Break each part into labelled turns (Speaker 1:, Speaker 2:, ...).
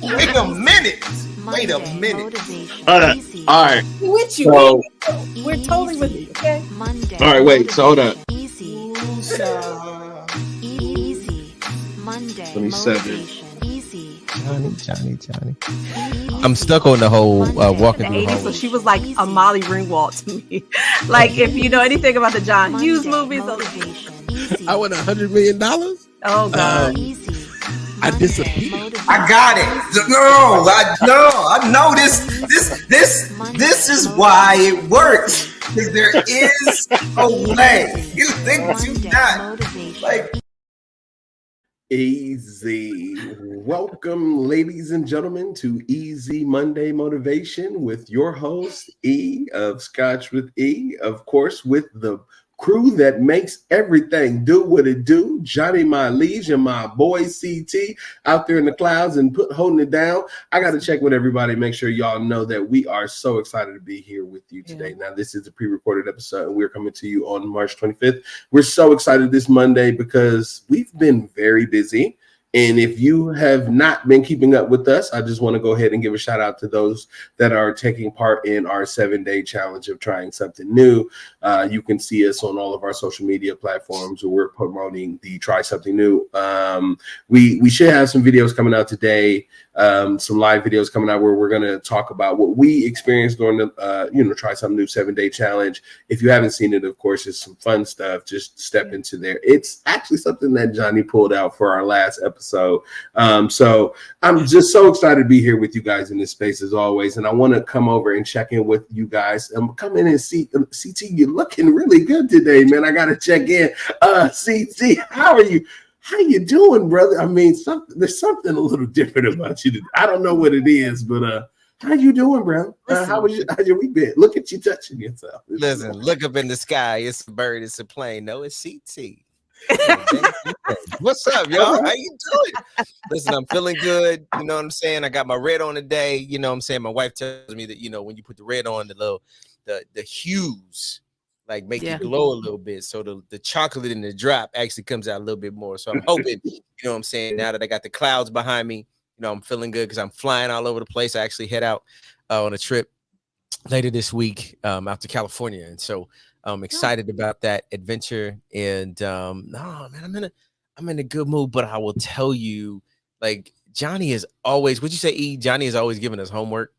Speaker 1: Wait a minute.
Speaker 2: All right.
Speaker 3: With you.
Speaker 2: So,
Speaker 3: we're totally with you. Okay.
Speaker 2: all right, wait. So hold up.
Speaker 4: Easy.
Speaker 2: 27.
Speaker 5: Johnny. I'm stuck on the whole walking through the
Speaker 3: 80s, so
Speaker 5: hallway.
Speaker 3: she was like a Molly Ringwald to me. Like, if you know anything about the John Hughes movies.
Speaker 5: I won $100 million.
Speaker 3: Oh, God.
Speaker 5: I disappeared.
Speaker 1: I got it. I know this is why it works. Because there is a way. You think you not. Like,
Speaker 2: Easy. Welcome, ladies and gentlemen, to Easy Monday Motivation with your host, E of Scotch with E, of course, with the crew that makes everything do what it do. Johnny, my liege, and my boy CT out there in the clouds and holding it down. I got to check with everybody, make sure y'all know that we are so excited to be here with you today. Now, this is a pre-recorded episode, and we're coming to you on March 25th. We're so excited this Monday because we've been very busy. And if you have not been keeping up with us, I just want to go ahead and give a shout out to those that are taking part in our 7-day challenge of trying something new. You can see us on all of our social media platforms where we're promoting the Try Something New. We should have some videos coming out today, some live videos coming out where we're going to talk about what we experienced during the Try Something New 7-day challenge. If you haven't seen it, of course, it's some fun stuff. Just step into there. It's actually something that Johnny pulled out for our last episode. So I'm just so excited to be here with you guys in this space as always. And I want to come over and check in with you guys and come in and see CT, you're looking really good today, man. I got to check in. CT, how are you? How you doing, brother? I mean, there's something a little different about you. I don't know what it is, but how you doing, bro? How your week been? Look at you touching yourself.
Speaker 5: Listen, look up in the sky. It's a bird. It's a plane. No, it's CT. What's up, y'all? How you doing? Listen, I'm feeling good. You know what I'm saying? I got my red on today. You know what I'm saying? My wife tells me that, when you put the red on, the hues like make you glow a little bit. So the chocolate in the drop actually comes out a little bit more. So I'm hoping, you know what I'm saying? Now that I got the clouds behind me, I'm feeling good because I'm flying all over the place. I actually head out on a trip later this week out to California. And so I'm excited about that adventure. And man, I'm in a good mood. But I will tell you, like, Johnny is always, would you say, E? Johnny is always giving us homework.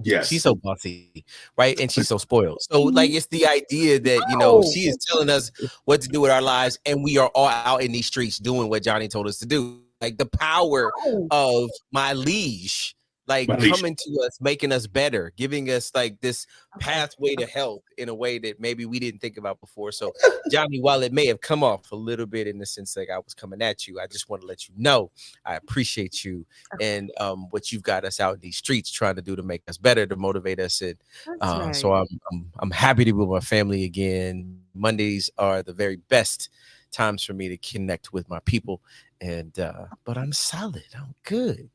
Speaker 2: Yes,
Speaker 5: she's so bossy, right? And she's so spoiled. So, like, it's the idea that she is telling us what to do with our lives, and we are all out in these streets doing what Johnny told us to do. Like, the power of my liege. Like coming to us, making us better, giving us like this pathway to health in a way that maybe we didn't think about before. So, Johnny, while it may have come off a little bit in the sense like I was coming at you, I just want to let you know I appreciate you and what you've got us out in these streets trying to do to make us better, to motivate us. And so I'm happy to be with my family again. Mondays are the very best times for me to connect with my people, and but I'm solid. I'm good.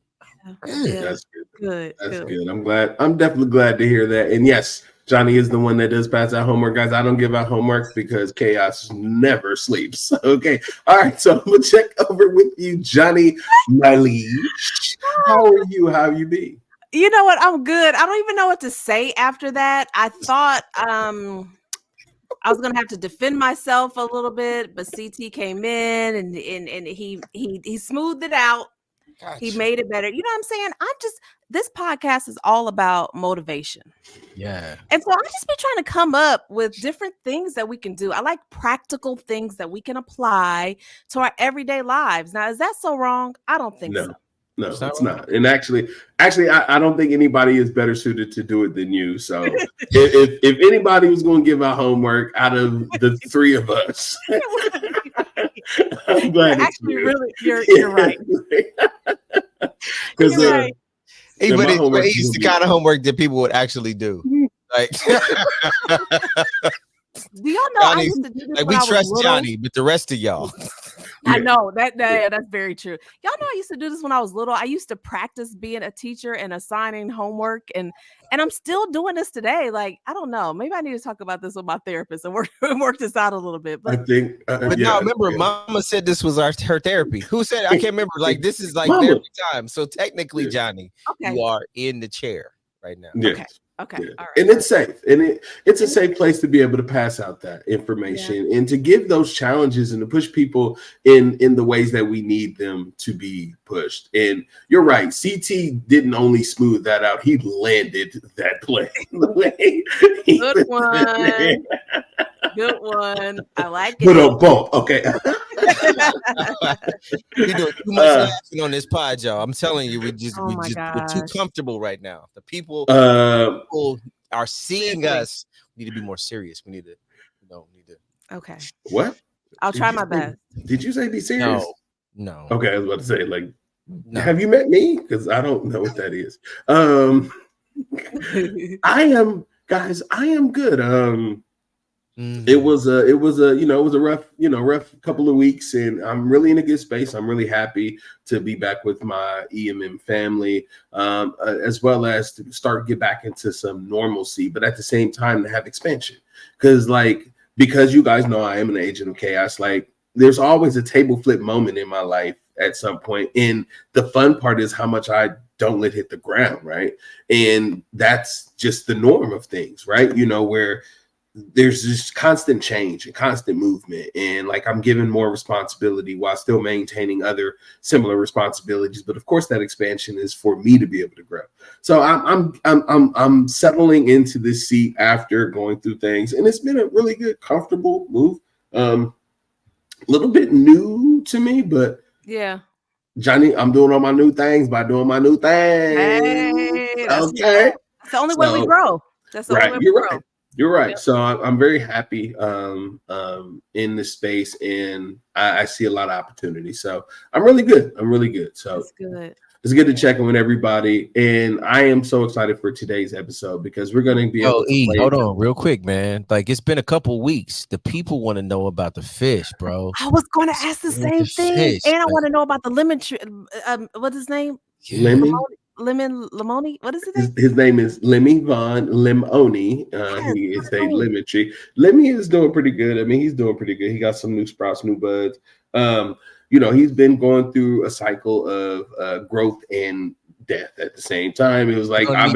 Speaker 3: Good.
Speaker 2: That's good.
Speaker 3: Good.
Speaker 2: That's good. I'm glad. I'm definitely glad to hear that. And yes, Johnny is the one that does pass out homework, guys. I don't give out homework because chaos never sleeps. Okay. All right. So I'm gonna check over with you, Johnny, my liege. How are you? How have you been?
Speaker 3: You know what? I'm good. I don't even know what to say after that. I thought I was gonna have to defend myself a little bit, but CT came in and he smoothed it out. Gotcha. He made it better. You know what I'm saying? This podcast is all about motivation.
Speaker 5: Yeah.
Speaker 3: And so I just be trying to come up with different things that we can do. I like practical things that we can apply to our everyday lives. Now, is that so wrong? I don't think so.
Speaker 2: No, it's not. And actually, I don't think anybody is better suited to do it than you. So if anybody was going to give out homework out of the three of us, I'm glad
Speaker 3: actually you're right.
Speaker 2: Because
Speaker 3: right.
Speaker 5: He's the kind of homework that people would actually do. Like,
Speaker 3: do y'all know
Speaker 5: Johnny,
Speaker 3: I used to do this
Speaker 5: like we trust Johnny, but the rest of y'all.
Speaker 3: I know that's very true. Y'all know I used to do this when I was little. I used to practice being a teacher and assigning homework, and I'm still doing this today. Like, I don't know. Maybe I need to talk about this with my therapist and work this out a little bit. But
Speaker 2: I think,
Speaker 5: but now remember, Mama said this was her therapy. Who said? I can't remember. Like, this is like
Speaker 2: Mama.
Speaker 5: therapy time. So technically, Johnny, you are in the chair right now.
Speaker 2: Yes.
Speaker 3: Okay.
Speaker 2: Yeah.
Speaker 3: All right.
Speaker 2: And it's safe. And it's a safe place to be able to pass out that information and to give those challenges and to push people in the ways that we need them to be pushed. And you're right. CT didn't only smooth that out. He landed that play.
Speaker 3: Good one. Good one. I like it.
Speaker 2: But a bump. Okay.
Speaker 5: You're doing too much laughing on this pod, y'all. I'm telling you, we're too comfortable right now. The people are seeing us. We need to be more serious. We need to,
Speaker 3: Okay.
Speaker 2: What?
Speaker 3: I'll try my best.
Speaker 2: Did you say be serious?
Speaker 5: No.
Speaker 2: Okay, I was about to say, like, have you met me? Because I don't know what that is. I am good. It was a rough couple of weeks, and I'm really in a good space. I'm really happy to be back with my EMM family, as well as to get back into some normalcy, but at the same time to have expansion. Because you guys know I am an agent of chaos. Like, there's always a table flip moment in my life at some point, and the fun part is how much I don't let hit the ground, right? And that's just the norm of things, right? Where there's this constant change and constant movement, and like I'm given more responsibility while still maintaining other similar responsibilities. But of course, that expansion is for me to be able to grow. So I'm settling into this seat after going through things, and it's been a really good, comfortable move. A little bit new to me, but
Speaker 3: yeah.
Speaker 2: Johnny, I'm doing all my new things by doing my new things.
Speaker 3: Hey,
Speaker 2: that's
Speaker 3: the only way we grow. That's the only way we grow.
Speaker 2: You're right. Yep. So I'm very happy in this space, and I see a lot of opportunity. So I'm really good. So
Speaker 3: that's good.
Speaker 2: It's good to check in with everybody, and I am so excited for today's episode because we're going to be able to
Speaker 5: hold on real quick, man. Like, it's been a couple weeks. The people want to know about the fish, bro.
Speaker 3: I was going to ask the same thing, fish, and I want to know about the lemon tree. What's his name? Lemony. What is it?
Speaker 2: His name is Lemmy Von Lemony. He is a lemon tree. Lemmy is doing pretty good. I mean, he's doing pretty good. He got some new sprouts, new buds. He's been going through a cycle of growth and death at the same time. It was like,
Speaker 5: we're gonna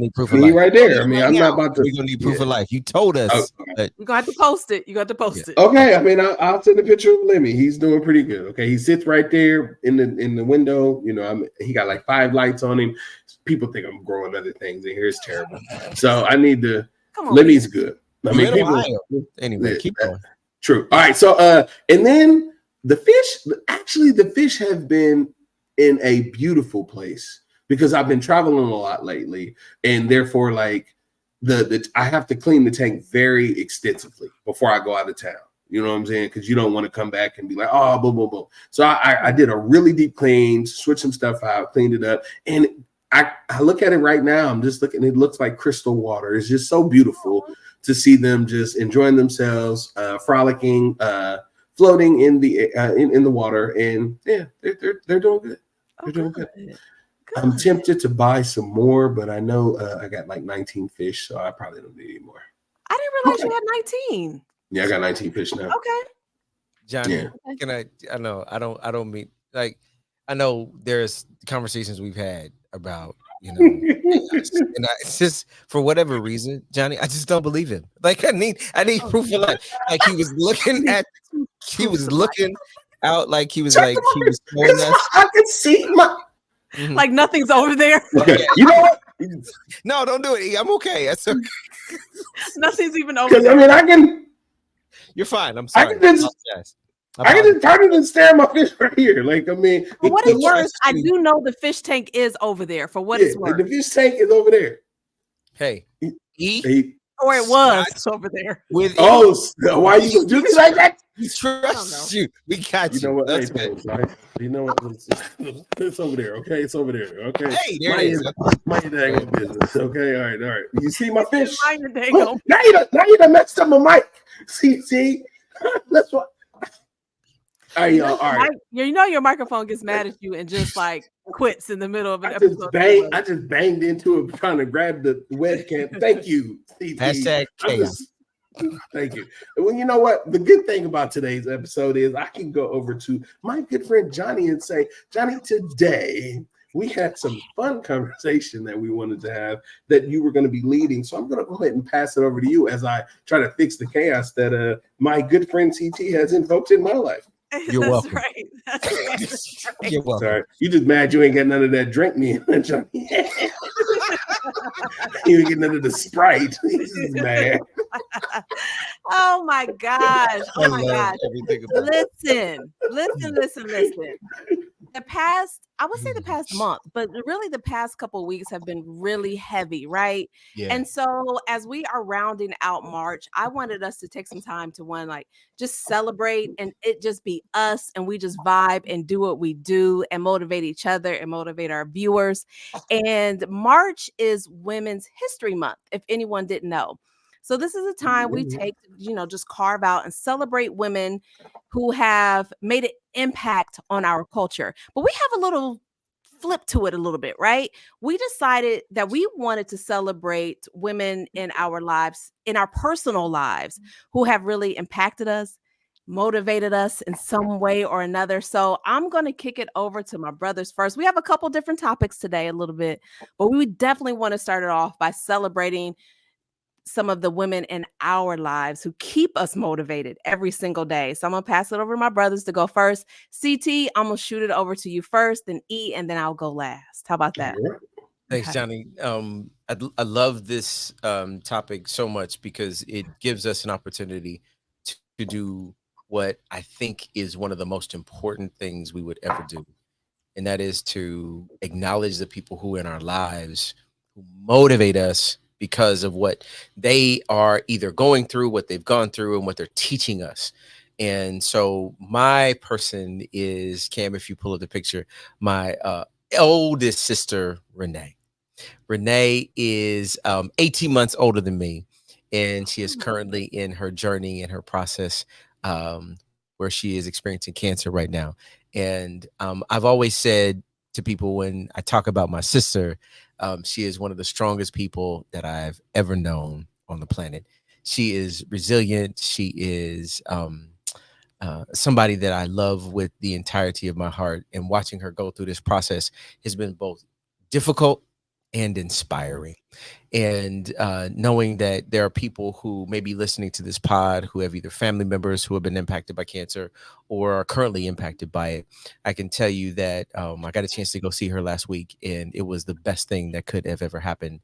Speaker 5: need proof of
Speaker 2: life
Speaker 5: right
Speaker 2: there. I mean, I'm not about to.
Speaker 5: We're gonna need proof of life. You told us.
Speaker 3: You're gonna have to post it. You got to post it.
Speaker 2: Okay. I mean, I'll send a picture of Lemmy. He's doing pretty good. Okay, he sits right there in the window. He got like 5 lights on him. People think I'm growing other things, and here it's terrible. So I need to. Lemmy's good. I mean,
Speaker 5: anyway, keep going.
Speaker 2: True. All right. So and then the fish have been in a beautiful place because I've been traveling a lot lately, and therefore, like I have to clean the tank very extensively before I go out of town. You know what I'm saying? Because you don't want to come back and be like, oh, boom, boom, boom. So I did a really deep clean, switched some stuff out, cleaned it up, and I look at it right now. I'm just looking. It looks like crystal water. It's just so beautiful to see them just enjoying themselves, frolicking, floating in the water, and yeah, they're doing good. They're doing good. I'm tempted to buy some more, but I know I got like 19 fish, so I probably don't need any more.
Speaker 3: I didn't realize you had 19.
Speaker 2: Yeah, I got 19 fish now.
Speaker 3: Okay,
Speaker 5: Johnny, can I know I don't mean, like, I know there's conversations we've had about, and it's just, for whatever reason, Johnny, I just don't believe him. Like, I need proof of life. Like, he was looking out, like he was showing us.
Speaker 2: I can see
Speaker 3: like nothing's over there.
Speaker 2: Okay. You know what?
Speaker 5: No, don't do it. I'm okay. That's okay.
Speaker 3: Nothing's even over there.
Speaker 2: I mean,
Speaker 5: You're fine. I'm sorry.
Speaker 2: I can just turn it and stare at my fish right here. Like, I mean,
Speaker 3: for what it's worth, I do know the fish tank is over there. For what it's worth,
Speaker 2: the fish tank is over there.
Speaker 5: Hey,
Speaker 3: or it was over there.
Speaker 2: Why you do me like that?
Speaker 5: We trust you. We got you.
Speaker 2: You know what?
Speaker 5: That's good.
Speaker 2: Right? You know what? It's over there. Okay, it's over there. Okay.
Speaker 5: Hey, there it is.
Speaker 2: Mind your dang business. Okay, all right. You see my fish?
Speaker 3: Mind your dang.
Speaker 2: Now you done messed up my mic. See. That's what. Hey, y'all, all right.
Speaker 3: Your microphone gets mad at you and just like quits in the middle of an
Speaker 2: I
Speaker 3: episode.
Speaker 2: just banged into it trying to grab the webcam. Thank you, CT.
Speaker 5: Hashtag chaos.
Speaker 2: Thank you. Well, you know what? The good thing about today's episode is I can go over to my good friend Johnny and say, Johnny, today we had some fun conversation that we wanted to have that you were going to be leading. So I'm going to go ahead and pass it over to you as I try to fix the chaos that my good friend CT has invoked in my life.
Speaker 5: You're welcome.
Speaker 3: Right. That's right.
Speaker 5: You're welcome.
Speaker 2: Sorry, you just mad you ain't got none of that drink me, Johnny. You ain't get none of the Sprite. He's just mad.
Speaker 3: Oh my gosh. Oh my gosh.
Speaker 5: Everything about it.
Speaker 3: Listen. I would say the past month, but really the past couple of weeks have been really heavy, right?
Speaker 5: Yeah.
Speaker 3: And so as we are rounding out March, I wanted us to take some time to just celebrate and it just be us and we just vibe and do what we do and motivate each other and motivate our viewers. And March is Women's History Month, if anyone didn't know. So this is a time we take, just carve out and celebrate women who have made an impact on our culture. But we have a little flip to it a little bit, right? We decided that we wanted to celebrate women in our lives, in our personal lives, who have really impacted us, motivated us in some way or another. So I'm going to kick it over to my brothers first. We have a couple different topics today, a little bit, but we definitely want to start it off by celebrating some of the women in our lives who keep us motivated every single day. So I'm going to pass it over to my brothers to go first. CT, I'm going to shoot it over to you first, then E, and then I'll go last. How about that?
Speaker 5: Thanks,
Speaker 3: Okay.
Speaker 5: Johnny. I love this topic so much because it gives us an opportunity to do what I think is one of the most important things we would ever do. And that is to acknowledge the people who in our lives who motivate us because of what they are either going through, what they've gone through, and what they're teaching us. And so my person is, Cam, if you pull up the picture, my oldest sister, Renee. Renee is 18 months older than me, and she is currently in her journey and her process where she is experiencing cancer right now. And I've always said to people when I talk about my sister, she is one of the strongest people that I've ever known on the planet. She is resilient. She is somebody that I love with the entirety of my heart. And watching her go through this process has been both difficult and inspiring. And knowing that there are people who may be listening to this pod who have either family members who have been impacted by cancer or are currently impacted by it, I can tell you that I got a chance to go see her last week, and it was the best thing that could have ever happened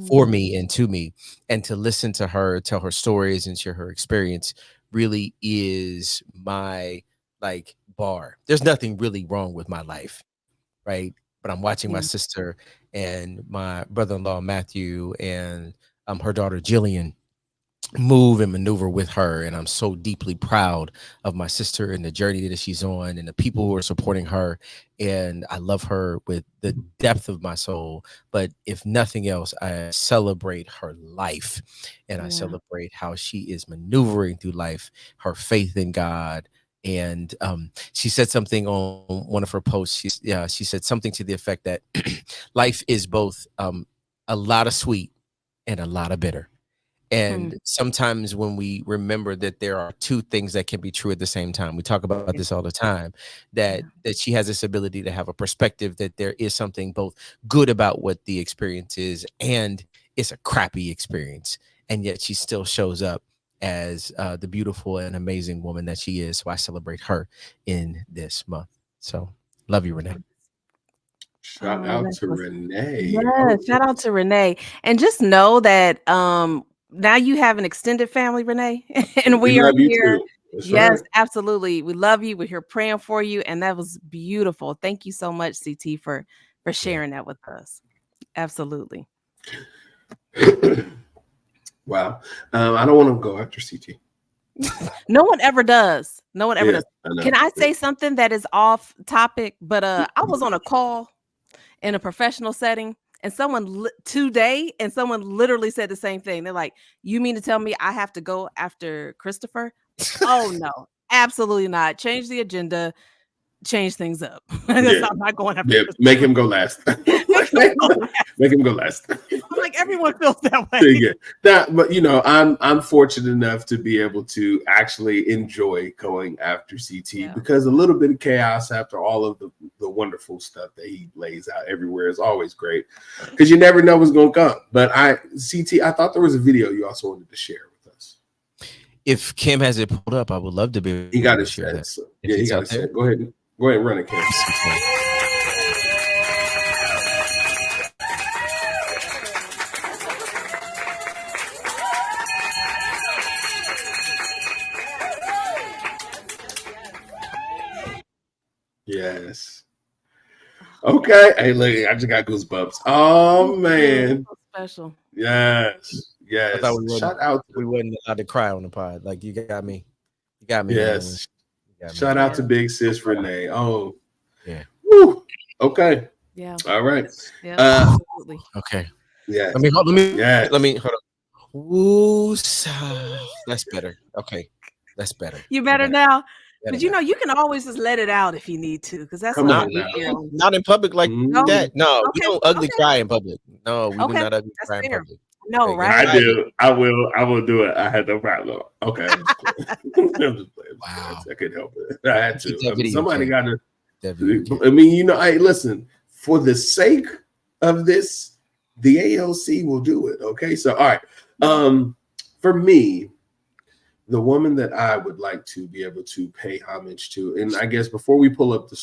Speaker 5: for me and to me. And to listen to her tell her stories and share her experience really is my bar. There's nothing really wrong with my life, right? But I'm watching my sister and my brother-in-law Matthew and her daughter Jillian move and maneuver with her, and I'm so deeply proud of my sister and the journey that she's on and the people who are supporting her. And I love her with the depth of my soul. But if nothing else, I celebrate her life, and I celebrate how she is maneuvering through life, her faith in God. And she said something on one of her posts. She said something to the effect that life is both a lot of sweet and a lot of bitter. And sometimes when we remember that there are two things that can be true at the same time, we talk about this all the time, that she has this ability to have a perspective that there is something both good about what the experience is and it's a crappy experience. And yet she still shows up as the beautiful and amazing woman that she is. So I celebrate her in this month. So love you, Renee.
Speaker 2: Shout out to Renee.
Speaker 3: Yeah, shout out to Renee. And just know that now you have an extended family, Renee, and we are here. Yes, right. Absolutely. We love you. We're here praying for you. And that was beautiful. Thank you so much, CT, for sharing that with us. Absolutely.
Speaker 2: Wow. I don't want to go after CT.
Speaker 3: No one ever does. No one ever does. Can I say something that is off topic? But I was on a call in a professional setting, and someone today, and someone literally said the same thing. They're like, "You mean to tell me I have to go after Christopher?" Oh no, Absolutely not. Change the agenda. Change things up.
Speaker 2: Yeah.
Speaker 3: I'm not going after
Speaker 2: Yeah,
Speaker 3: this.
Speaker 2: make him go last. Make him go last.
Speaker 3: I'm like, everyone feels that way.
Speaker 2: Yeah. But you know, I'm fortunate enough to be able to actually enjoy going after CT because a little bit of chaos after all of the wonderful stuff that he lays out everywhere is always great because you never know what's going to come. But I thought there was a video you also wanted to share with us.
Speaker 5: If Kim has it pulled up, I would love to be.
Speaker 2: He got
Speaker 5: to
Speaker 2: it
Speaker 5: share
Speaker 2: said.
Speaker 5: that.
Speaker 2: So, yeah, he got it said. Go ahead and run it, Kim. Yes. Okay. Hey, look, I just got goosebumps. Oh man.
Speaker 3: So special.
Speaker 2: Yes.
Speaker 5: I thought
Speaker 2: Shout out.
Speaker 5: We wasn't allowed to cry on the pod. Like you got me. You got me.
Speaker 2: Yes.
Speaker 5: Man.
Speaker 2: Shout out to Big Sis Renee. Oh.
Speaker 5: Yeah.
Speaker 2: Woo. Okay.
Speaker 3: Yeah.
Speaker 2: All right.
Speaker 3: Yeah. Absolutely.
Speaker 5: Okay.
Speaker 2: Yeah.
Speaker 5: Let me hold on. Ooh, that's better. Okay. That's better.
Speaker 3: You better now. But you know, you can always just let it out if you need to, because that's
Speaker 5: not in public like that. No, we don't ugly cry in public. No, we do not ugly cry in public.
Speaker 3: No,
Speaker 5: like,
Speaker 3: right?
Speaker 2: I do. I will do it. I had no problem. Okay. I'm just playing.
Speaker 5: Wow.
Speaker 2: I couldn't help it. I had to. Somebody got to.
Speaker 5: I
Speaker 2: mean, you know, hey, listen, for the sake of this, the ALC will do it. Okay. So, all right. For me, the woman that I would like to be able to pay homage to, and I guess before we pull up the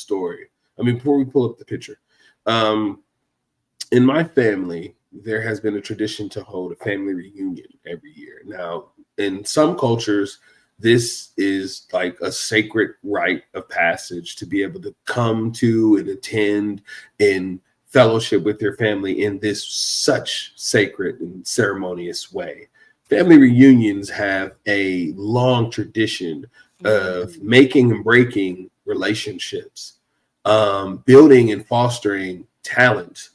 Speaker 2: picture, in my family, there has been a tradition to hold a family reunion every year. Now, in some cultures, this is like a sacred rite of passage to be able to come to and attend and fellowship with your family in this such sacred and ceremonious way. Family reunions have a long tradition of making and breaking relationships, building and fostering talent.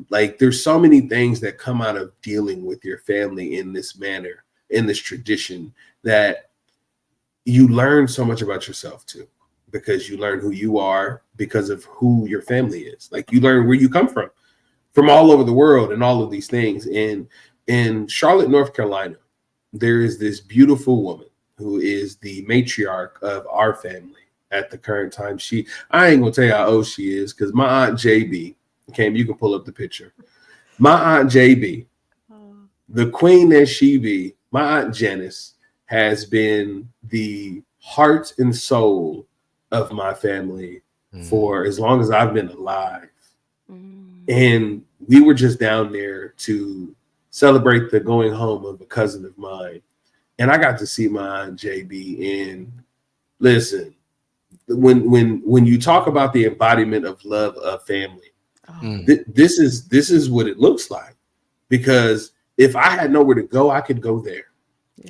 Speaker 2: Like there's so many things that come out of dealing with your family in this manner, in this tradition, that you learn so much about yourself too, because you learn who you are because of who your family is. Like you learn where you come from all over the world and all of these things. And in Charlotte, North Carolina, there is this beautiful woman who is the matriarch of our family at the current time. I ain't gonna tell you how old she is, because my aunt JB, Cam, you can pull up the picture. My aunt JB, the queen that she be, my aunt Janice, has been the heart and soul of my family for as long as I've been alive. And we were just down there to celebrate the going home of a cousin of mine. And I got to see my aunt JB. And listen, when you talk about the embodiment of love of family, this is what it looks like. Because if I had nowhere to go, I could go there.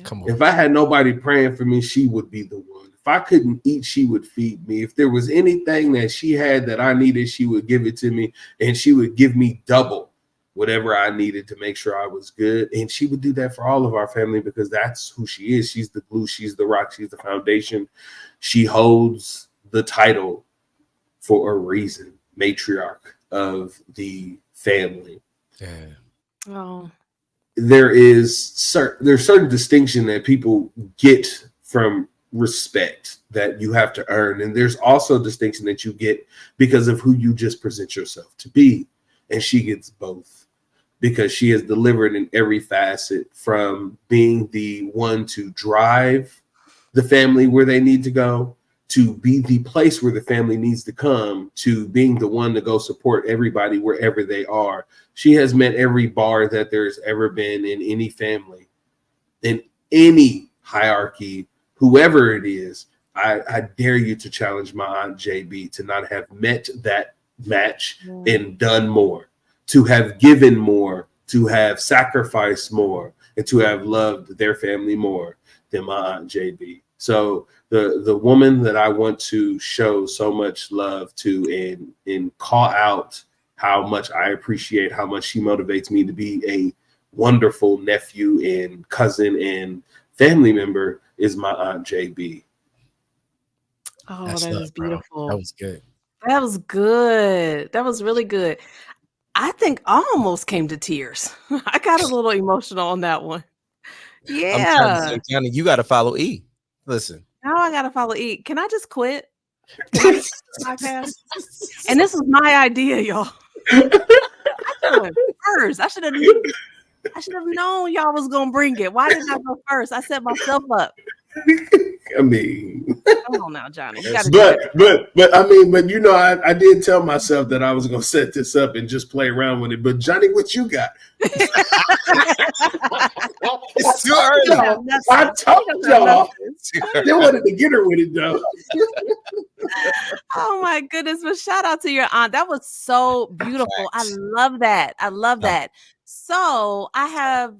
Speaker 5: Come on.
Speaker 2: If I had nobody praying for me, she would be the one. If I couldn't eat, she would feed me. If there was anything that she had that I needed, she would give it to me, and she would give me double whatever I needed to make sure I was good. And she would do that for all of our family, because that's who she is. She's the glue, she's the rock, she's the foundation. She holds the title for a reason, matriarch of the family.
Speaker 5: Yeah.
Speaker 3: Oh.
Speaker 2: There's certain distinction that people get from respect that you have to earn, and there's also distinction that you get because of who you just present yourself to be. And she gets both, because she has delivered in every facet, from being the one to drive the family where they need to go, to be the place where the family needs to come, to being the one to go support everybody wherever they are. She has met every bar that there's ever been in any family, in any hierarchy, whoever it is. I dare you to challenge my aunt JB to not have met that match and done more, to have given more, to have sacrificed more, and to have loved their family more than my aunt JB. So the woman that I want to show so much love to and call out how much I appreciate, how much she motivates me to be a wonderful nephew and cousin and family member, is my aunt JB.
Speaker 3: Oh,
Speaker 5: That's
Speaker 3: that
Speaker 5: love,
Speaker 3: is
Speaker 5: bro.
Speaker 3: beautiful.
Speaker 5: That was good.
Speaker 3: That was good. That was really good. I think I almost came to tears. I got a little emotional on that one.
Speaker 5: I'm trying to
Speaker 3: Yeah.
Speaker 5: say, Johnny, you got to follow E. Listen.
Speaker 3: Now I gotta follow E. Can I just quit? Can I just quit the podcast? And this was my idea, y'all. I should have went first. I should have known y'all was gonna bring it. Why didn't I go first? I set myself up.
Speaker 2: I mean,
Speaker 3: Come on now, Johnny. You gotta do it.
Speaker 2: but I mean, but you know, I did tell myself that I was gonna set this up and just play around with it. But Johnny, what you got?
Speaker 5: It's too early.
Speaker 2: I told y'all. They wanted to get her with it though.
Speaker 3: Oh my goodness. But shout out to your aunt. That was so beautiful. I love that. I love that. So I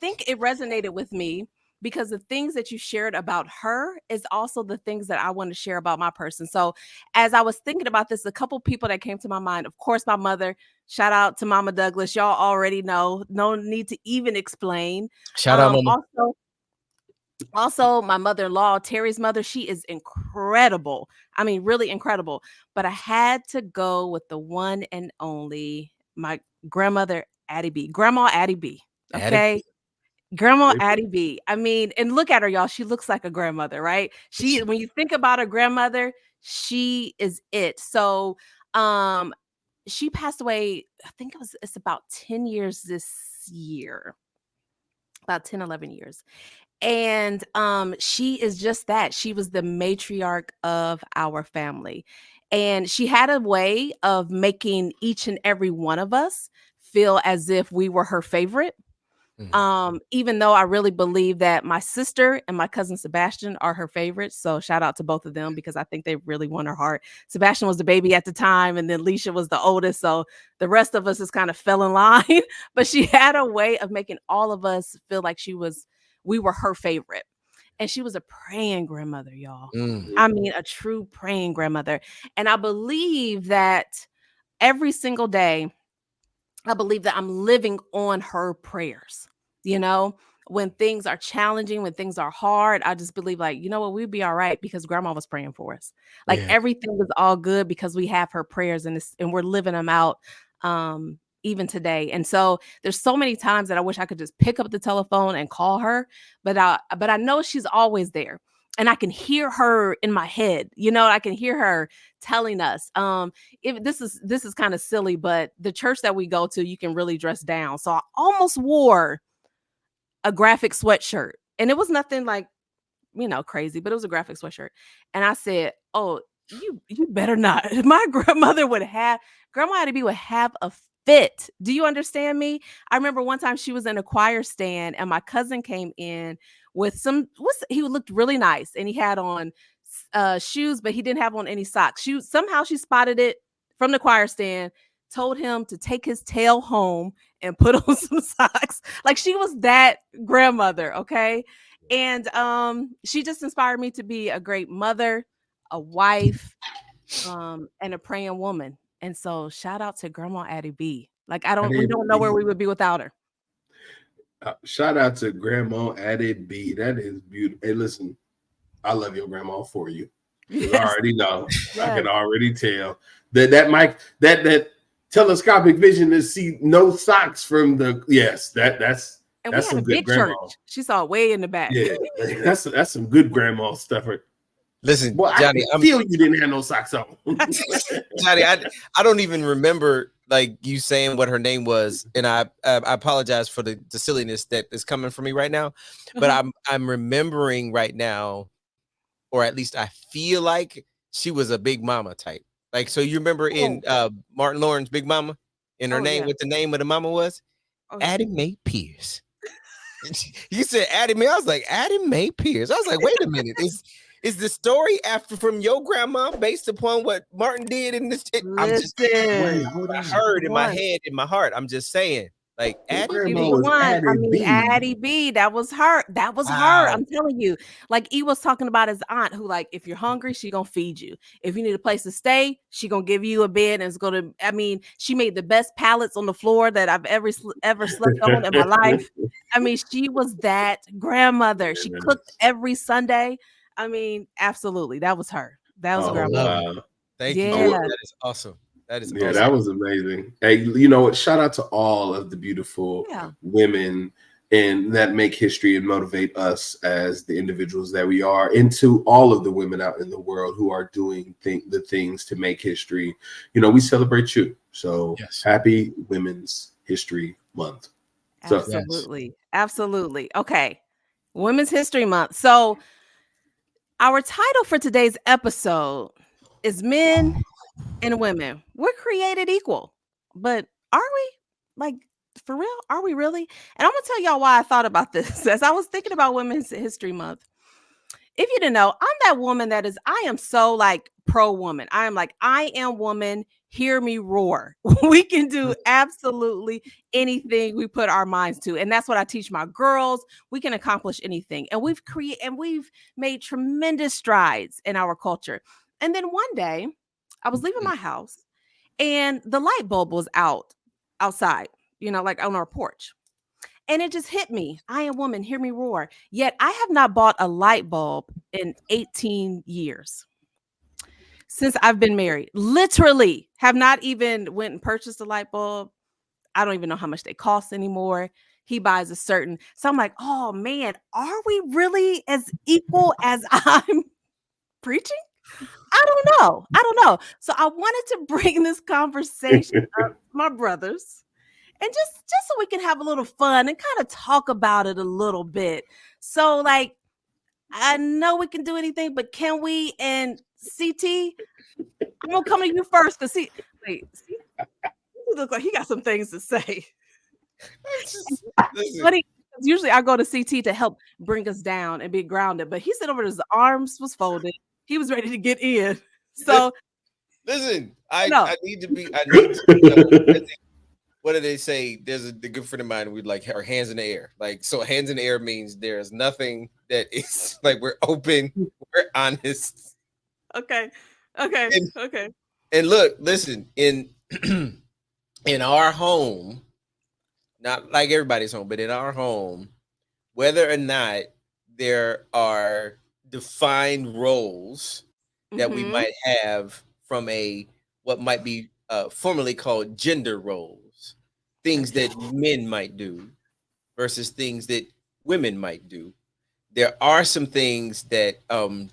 Speaker 3: think it resonated with me because the things that you shared about her is also the things that I want to share about my person. So as I was thinking about this, a couple people that came to my mind, of course, my mother. Shout out to Mama Douglas. Y'all already know. No need to even explain.
Speaker 5: Shout out, Mama.
Speaker 3: Also, my mother-in-law, Terry's mother, she is incredible. I mean, really incredible. But I had to go with the one and only, my grandmother, Addie B. Grandma Addie B. Okay. Grandma Addie B. I mean, and look at her, y'all. She looks like a grandmother, right? When you think about a grandmother, she is it. So she passed away, I think it's about 10 years this year. About 10, 11 years. And she is just that. She was the matriarch of our family. And she had a way of making each and every one of us feel as if we were her favorite. Even though I really believe that my sister and my cousin Sebastian are her favorites. So shout out to both of them because I think they really won her heart. Sebastian was the baby at the time, and then Leisha was the oldest. So the rest of us just kind of fell in line. But she had a way of making all of us feel like we were her favorite. And she was a praying grandmother, y'all. I mean, a true praying grandmother. And I believe that every single day, I believe that I'm living on her prayers. You know, when things are challenging, when things are hard, I just believe like, you know what, we'd be all right because grandma was praying for us. Like everything was all good because we have her prayers and we're living them out even today. And so there's so many times that I wish I could just pick up the telephone and call her, but I know she's always there. And I can hear her in my head, you know, I can hear her telling us, if this is kind of silly, but the church that we go to, you can really dress down. So I almost wore a graphic sweatshirt, and it was nothing like, you know, crazy, but it was a graphic sweatshirt. And I said, oh, you better not. My grandma Addie B would have a fit. Do you understand me? I remember one time she was in a choir stand and my cousin came in with he looked really nice and he had on shoes, but he didn't have on any socks. Somehow she spotted it from the choir stand, told him to take his tail home and put on some socks. Like she was that grandmother, okay? And she just inspired me to be a great mother, a wife, and a praying woman. And so shout out to Grandma Addie B. Like we don't know where we would be without her.
Speaker 2: Shout out to Grandma Addie B. That is beautiful. Hey, listen, I love your grandma for you. Yes. I already know. Yes. I can already tell that telescopic vision to see no socks from the that's some good grandma.
Speaker 3: Church. She saw it way in the back.
Speaker 2: Yeah, that's some good grandma stuff.
Speaker 5: Listen,
Speaker 2: well,
Speaker 5: Johnny,
Speaker 2: I feel you didn't have no socks on.
Speaker 5: Johnny, I don't even remember like you saying what her name was, and I apologize for the silliness that is coming from me right now, but I'm remembering right now, or at least I feel like she was a Big Mama type. Like, so you remember in Martin Lawrence's Big Mama, in her name, what the name of the mama was? Addie Mae Pierce. You said Addie Mae. I was like, Addie Mae Pierce. I was like, wait a minute. Is the story from your grandma based upon what Martin did in this? I'm just I heard in my head, in my heart. I'm just saying, like Addie
Speaker 3: B. That was her. That was her. I'm telling you. Like he was talking about his aunt, who like, if you're hungry, she gonna feed you. If you need a place to stay, she gonna give you a bed, and it's gonna. I mean, she made the best pallets on the floor that I've ever slept on in my life. I mean, she was that grandmother. She cooked every Sunday. I mean, absolutely, that was her. That was a
Speaker 2: Oh,
Speaker 3: grab
Speaker 5: love
Speaker 3: ball.
Speaker 5: it. Thank you,
Speaker 3: Yeah.
Speaker 5: Jay. That is awesome. That is
Speaker 2: yeah,
Speaker 5: awesome.
Speaker 2: that was amazing. Hey, you know what? Shout out to all of the beautiful
Speaker 3: Yeah.
Speaker 2: women and that make history and motivate us as the individuals that we are, and to all of the women out in the world who are doing the things to make history. You know, we celebrate you. So
Speaker 5: Yes.
Speaker 2: happy Women's History Month. So
Speaker 3: Absolutely. Absolutely. Okay. Women's History Month. So our title for today's episode is Men and Women. We're created equal. But are we? Like, for real? Are we really? And I'm gonna tell y'all why I thought about this as I was thinking about Women's History Month. If you didn't know, I'm that woman that is, I am so like pro woman. I am like, I am woman, hear me roar. We can do absolutely anything we put our minds to. And that's what I teach my girls. We can accomplish anything. And we've made tremendous strides in our culture. And then one day I was leaving my house and the light bulb was outside, like on our porch. And it just hit me. I am woman, hear me roar. Yet I have not bought a light bulb in 18 years since I've been married. Literally have not even went and purchased a light bulb. I don't even know how much they cost anymore. He buys a certain. So I'm like, oh man, are we really as equal as I'm preaching? I don't know. I don't know. So I wanted to bring this conversation up, my brothers, and just so we can have a little fun and kind of talk about it a little bit. So like, I know we can do anything, but can we? And CT, I'm gonna come to you first because see, he looks like he got some things to say.
Speaker 5: Listen,
Speaker 3: Funny, usually I go to CT to help bring us down and be grounded, but he said over his arms was folded. He was ready to get in. So
Speaker 5: listen,
Speaker 3: no,
Speaker 5: I need to be, I need to, I think, what do they say? There's a the good friend of mine, we like our hands in the air. Like, so hands in the air means there's nothing that is like we're open, we're honest.
Speaker 3: okay,
Speaker 5: And,
Speaker 3: okay.
Speaker 5: and look, listen, in in our home, not like everybody's home, but in our home, whether or not there are defined roles that we
Speaker 3: Mm-hmm.
Speaker 5: might have from a what might be formerly called gender roles, things that men might do versus things that women might do. There are some things that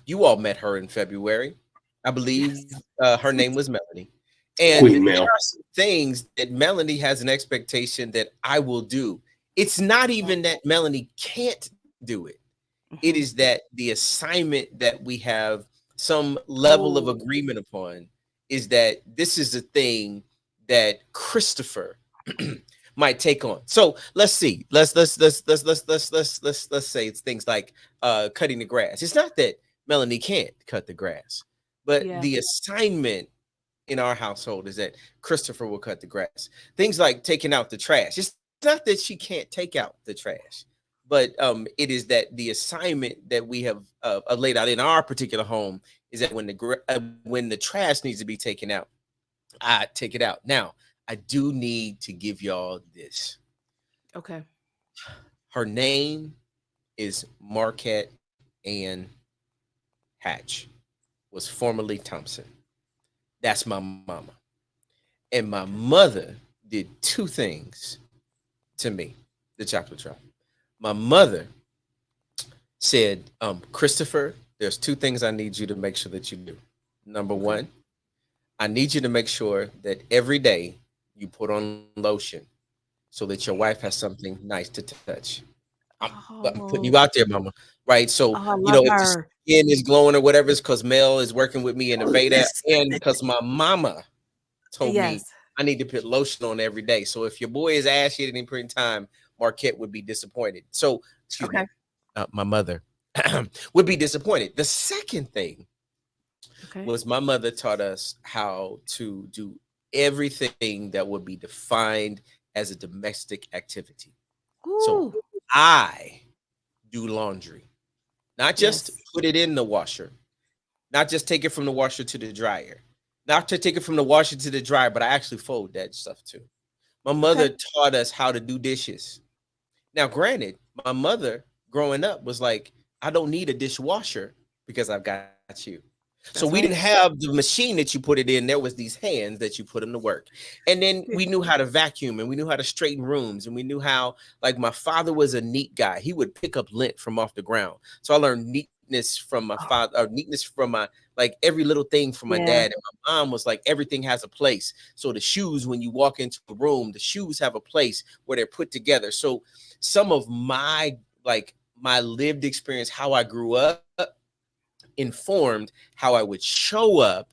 Speaker 5: you all met her in February. I believe
Speaker 3: Yes.
Speaker 5: her name was Melanie. And
Speaker 2: Queen
Speaker 5: there
Speaker 2: Mel.
Speaker 5: are some things that Melanie has an expectation that I will do. It's not even that Melanie can't do it. It
Speaker 3: Mhm.
Speaker 5: is that the assignment that we have some level of
Speaker 3: Oh,
Speaker 5: agreement upon is that this is a thing that Christopher might take on. So let's see. Let's say it's things like cutting the grass. It's not that Melanie can't cut the grass, but
Speaker 3: yeah.
Speaker 5: the assignment in our household is that Christopher will cut the grass. Things like taking out the trash. It's not that she can't take out the trash, but it is that the assignment that we have laid out in our particular home is that when the trash needs to be taken out, I take it out. Now, I do need to give y'all this.
Speaker 3: Okay.
Speaker 5: Her name is Marquette Ann Hatch, was formerly Thompson. That's my mama. And my mother did two things to me, the chocolate drop. My mother said, Christopher, there's two things I need you to make sure that you do. Number
Speaker 3: Okay.
Speaker 5: one, I need you to make sure that every day you put on lotion so that your wife has something nice to touch. I'm putting
Speaker 3: Oh,
Speaker 5: you out there, mama. Right. So,
Speaker 3: oh, I love
Speaker 5: if the
Speaker 3: her.
Speaker 5: skin is glowing or whatever, it's because Mel is working with me in the Veda,
Speaker 3: Listen.
Speaker 5: and because my mama told me
Speaker 3: Yes.
Speaker 5: I need to put lotion on every day. So if your boy is ashy at any point in time, Marquette would be disappointed. So, excuse
Speaker 3: Okay.
Speaker 5: me, my mother would be disappointed. The second thing
Speaker 3: Okay.
Speaker 5: was my mother taught us how to do everything that would be defined as a domestic activity. So
Speaker 3: Ooh.
Speaker 5: I do laundry, not just
Speaker 3: Yes.
Speaker 5: put it in the washer, not just take it from the washer to the dryer, not to take it from the washer to the dryer, but I actually fold that stuff too. My
Speaker 3: Okay.
Speaker 5: mother taught us how to do dishes. Now, granted, my mother growing up was like, I don't need a dishwasher because I've got you. So we didn't have the machine that you put it in. There was these hands that you put them to work. And then we knew how to vacuum, and we knew how to straighten rooms, and we knew how, like, my father was a neat guy. He would pick up lint from off the ground. So I learned neatness from my father, or neatness from my, like, every little thing from my dad. And my mom was like, everything has a place. So the shoes, when you walk into the room, the shoes have a place where they're put together. So some of my, like, my lived experience, how I grew up, informed how I would show up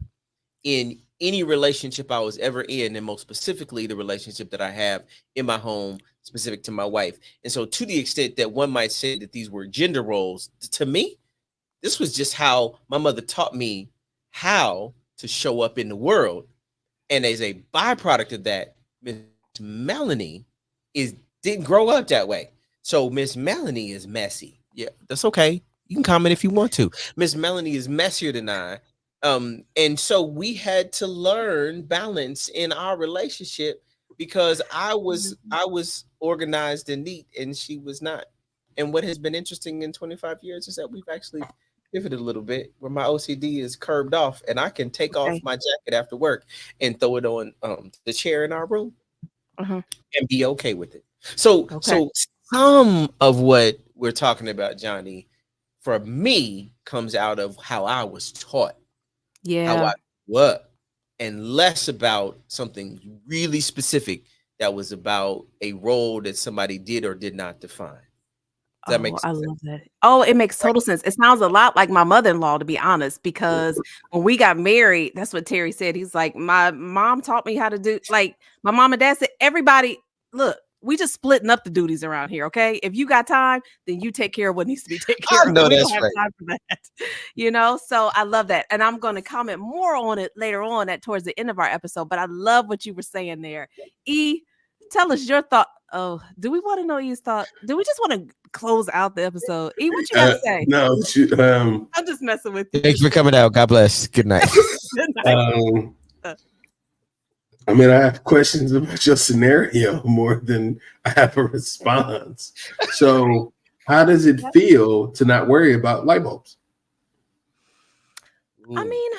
Speaker 5: in any relationship I was ever in, and most specifically the relationship that I have in my home, specific to my wife. And so, to the extent that one might say that these were gender roles, to me, this was just how my mother taught me how to show up in the world. And as a byproduct of that, Miss Melanie didn't grow up that way. So Miss Melanie is messy. Yeah, that's okay. You can comment if you want to. Miss Melanie is messier than I. And so we had to learn balance in our relationship, because I was organized and neat and she was not. And what has been interesting in 25 years is that we've actually pivoted a little bit, where my OCD is curbed off and I can take off my jacket after work and throw it on the chair in our room and be okay with it. So some of what we're talking about, Johnny, for me, comes out of how I was taught, how I grew up, and less about something really specific that was about a role that somebody did or did not define. Does that make sense?
Speaker 3: I love that. Oh, it makes total sense. It sounds a lot like my mother-in-law, to be honest, because when we got married, that's what Terry said. He's like, my mom taught me how to do, like, my mom and dad said, everybody, look, we just splitting up the duties around here, okay? If you got time, then you take care of what needs to be taken care of.
Speaker 5: No,
Speaker 3: we
Speaker 5: that's
Speaker 3: don't have time for that, you know? So I love that. And I'm going to comment more on it later on towards the end of our episode, but I love what you were saying there. E, tell us your thought. Oh, do we want to know E's thought? Do we just want to close out the episode? E, what you got to say?
Speaker 2: No,
Speaker 3: I'm just messing with you.
Speaker 5: Thanks for coming out. God bless. Good night.
Speaker 3: Good night.
Speaker 2: I mean, I have questions about your scenario more than I have a response. So, how does it feel to not worry about light bulbs?
Speaker 3: I mean,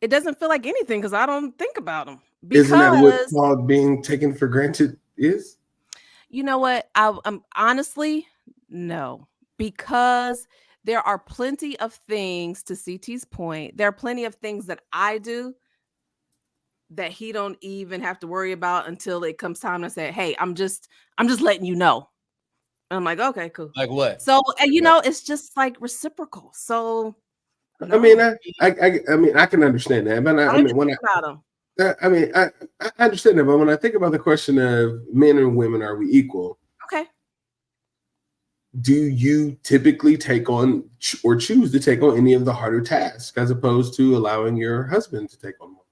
Speaker 3: it doesn't feel like anything because I don't think about them. Because,
Speaker 2: isn't that what called being taken for granted is?
Speaker 3: You know what? I'm honestly, no, because there are plenty of things, to CT's point, there are plenty of things that I do that he don't even have to worry about until it comes time to say, hey, I'm just letting you know. And I'm like, okay, cool.
Speaker 5: Like what?
Speaker 3: So, you know, it's just like reciprocal. So
Speaker 2: no. I mean, I mean, I can understand that, but I mean, when I understand that, but when I think about the question of men and women, are we equal?
Speaker 3: Okay.
Speaker 2: Do you typically take on or choose to take on any of the harder tasks as opposed to allowing your husband to take on more?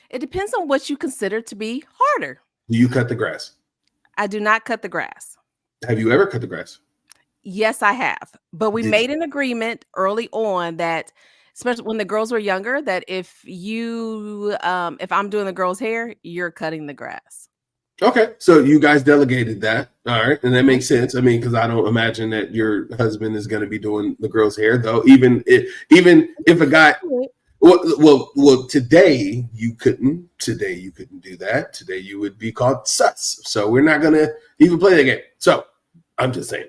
Speaker 3: It depends on what you consider to be harder.
Speaker 2: Do you cut the grass?
Speaker 3: I do not cut the grass.
Speaker 2: Have you ever cut the grass?
Speaker 3: Yes, I have. But we made an agreement early on that, especially when the girls were younger, that if I'm doing the girls' hair, you're cutting the grass.
Speaker 2: Okay, so you guys delegated that. All right, and that makes sense. I mean, because I don't imagine that your husband is going to be doing the girls' hair, though. Even if a guy, well, today you couldn't do that. Today you would be called sus. So we're not going to even play that game. So I'm just saying.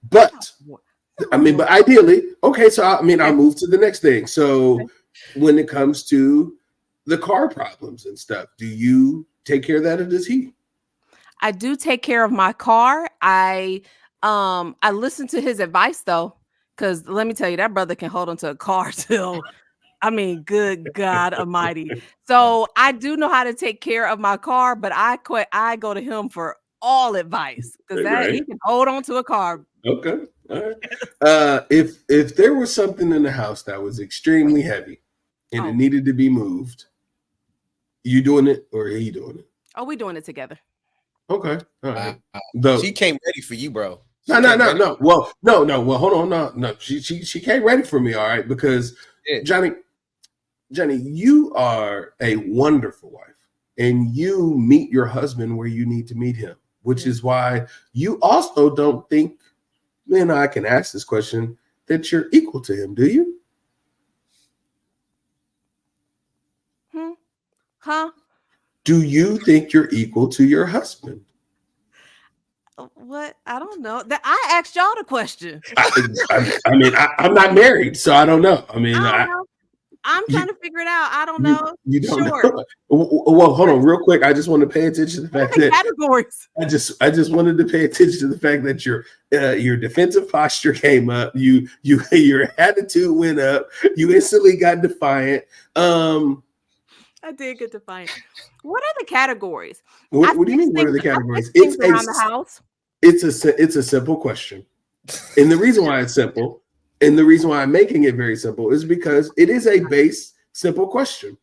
Speaker 2: But I mean, but ideally, okay. So I'll move to the next thing. So when it comes to the car problems and stuff, do you take care of that, or does he?
Speaker 3: I do take care of my car. I listen to his advice though, because let me tell you, that brother can hold on to a car till, I mean, good God Almighty. So I do know how to take care of my car, but I go to him for all advice because he can hold on to a car.
Speaker 2: Okay. All right. If there was something in the house that was extremely heavy and it needed to be moved, you doing it or he doing it?
Speaker 3: Oh, we doing it together.
Speaker 2: Okay. All right.
Speaker 5: She came ready for you, bro.
Speaker 2: No. Well, no. Well, hold on. No. She came ready for me. All right, because Johnny, you are a wonderful wife, and you meet your husband where you need to meet him, which is why you also don't think, man, I can ask this question, that you're equal to him, do you?
Speaker 3: Huh?
Speaker 2: Do you think you're equal to your husband?
Speaker 3: What? I don't know. I asked y'all the question.
Speaker 2: I'm not married, so I don't know. I mean,
Speaker 3: I don't know. I'm
Speaker 2: you,
Speaker 3: trying to figure it out. I don't know.
Speaker 2: you don't
Speaker 3: Sure.
Speaker 2: know. Well, hold on, real quick. I just want to pay attention to the fact that
Speaker 3: categories.
Speaker 2: I just wanted to pay attention to the fact that your defensive posture came up. Your attitude went up. You instantly got defiant.
Speaker 3: I did get defiant. What are the categories?
Speaker 2: What do you mean? What are the categories?
Speaker 3: It's around the house.
Speaker 2: It's a simple question, and the reason why it's simple, and the reason why I'm making it very simple, is because it is a base simple question.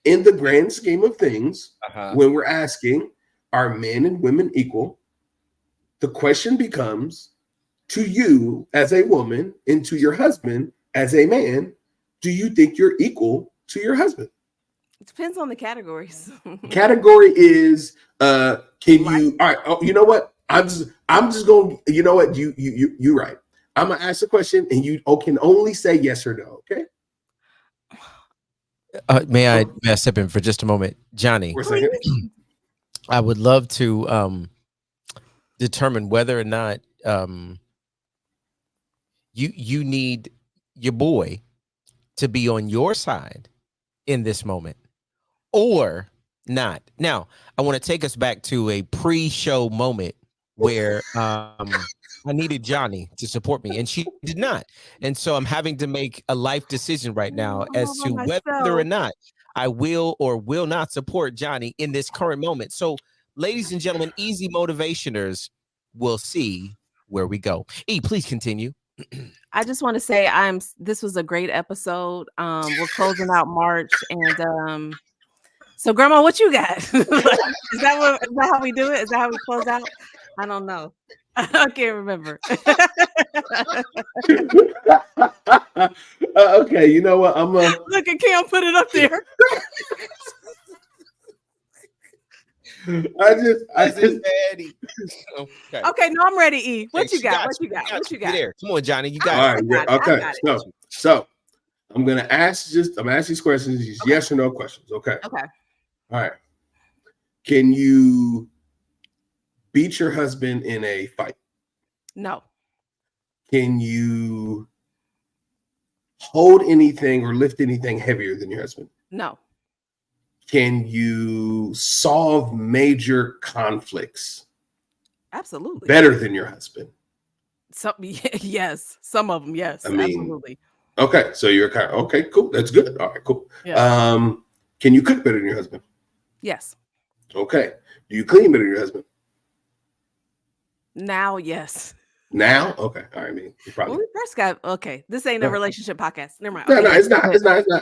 Speaker 2: In the grand scheme of things, when we're asking, are men and women equal? The question becomes, to you as a woman and to your husband as a man, do you think you're equal to your husband?
Speaker 3: It depends on the categories.
Speaker 2: Category is can you? All right. Oh, you know what? I'm just going. You know what? You right. I'm gonna ask the question, and you can only say yes or no. Okay.
Speaker 5: May I step in for just a moment, Johnny?
Speaker 2: For a second.
Speaker 5: I would love to determine whether or not you need your boy to be on your side in this moment or not. Now, I want to take us back to a pre-show moment where I needed Johnny to support me, and she did not. And so I'm having to make a life decision right now as to whether or not I will or will not support Johnny in this current moment. So, ladies and gentlemen, easy motivationers, will see where we go. E, please continue.
Speaker 3: I just want to say this was a great episode. We're closing out March, and so Grandma, what you got? Is that how we do it? Is that how we close out? I don't know. I can't remember.
Speaker 2: Okay, you know what?
Speaker 3: Look at Cam, put it up there.
Speaker 2: I just
Speaker 3: Okay, no, I'm ready, E. What you got? What you got?
Speaker 5: There. Come on, Johnny. You got
Speaker 2: it. All right, okay. So I'm gonna ask these questions, yes or no questions. Okay.
Speaker 3: Okay.
Speaker 2: All right. Can you beat your husband in a fight?
Speaker 3: No.
Speaker 2: Can you hold anything or lift anything heavier than your husband?
Speaker 3: No.
Speaker 2: Can you solve major conflicts?
Speaker 3: Absolutely.
Speaker 2: Better than your husband?
Speaker 3: Yes. Some of them, yes. Absolutely.
Speaker 2: Okay. So you're kind of, okay, cool. That's good. All right, cool. Yeah. Can you cook better than your husband?
Speaker 3: Yes.
Speaker 2: Okay. Do you clean better than your husband?
Speaker 3: Now, yes.
Speaker 2: Now? Okay. All right, man.
Speaker 3: Well, we first got this ain't a relationship podcast. Never mind.
Speaker 2: No, it's not.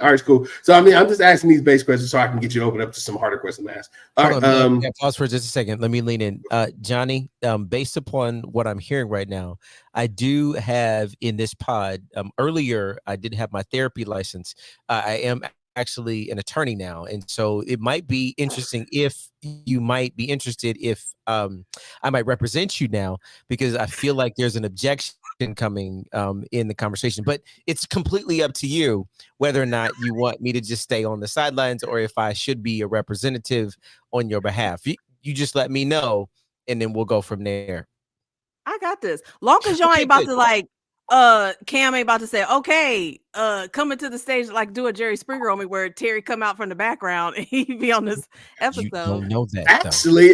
Speaker 2: All right, cool. So I'm just asking these base questions so I can get you to open up to some harder questions to ask. All right.
Speaker 5: Pause for just a second. Let me lean in. Johnny, based upon what I'm hearing right now, I do have in this pod, earlier I did have my therapy license. I am actually an attorney now, and so it might be interesting if you might be interested if I might represent you now, because I feel like there's an objection coming in the conversation, but it's completely up to you whether or not you want me to just stay on the sidelines or if I should be a representative on your behalf. You just let me know, and then we'll go from there.
Speaker 3: I got this. Long as y'all ain't about to Cam ain't about to say, okay, coming to the stage, like do a Jerry Springer on me where Terry come out from the background and he be on this episode.
Speaker 5: You don't know that,
Speaker 2: actually,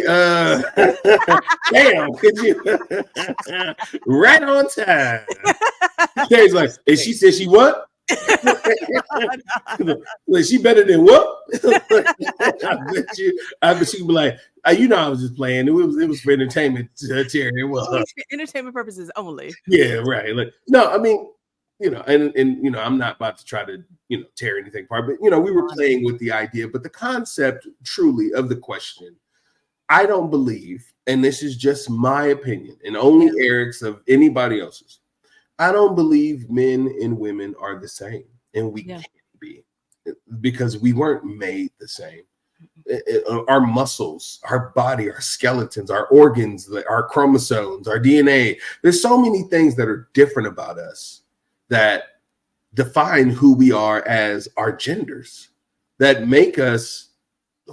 Speaker 2: damn, could you right on time. Terry's like, and she said she what? Like, she better than what? I bet she can be like, I was just playing. It was for entertainment, Terry. It was
Speaker 3: entertainment purposes only.
Speaker 2: Yeah, right. Like, no, I mean, and I'm not about to try to tear anything apart, but we were playing with the idea, but the concept truly of the question, I don't believe, and this is just my opinion, and only Eric's of anybody else's. I don't believe men and women are the same, and we can't be, because we weren't made the same. Our muscles, our body, our skeletons, our organs, our chromosomes, our DNA. There's so many things that are different about us that define who we are as our genders, that make us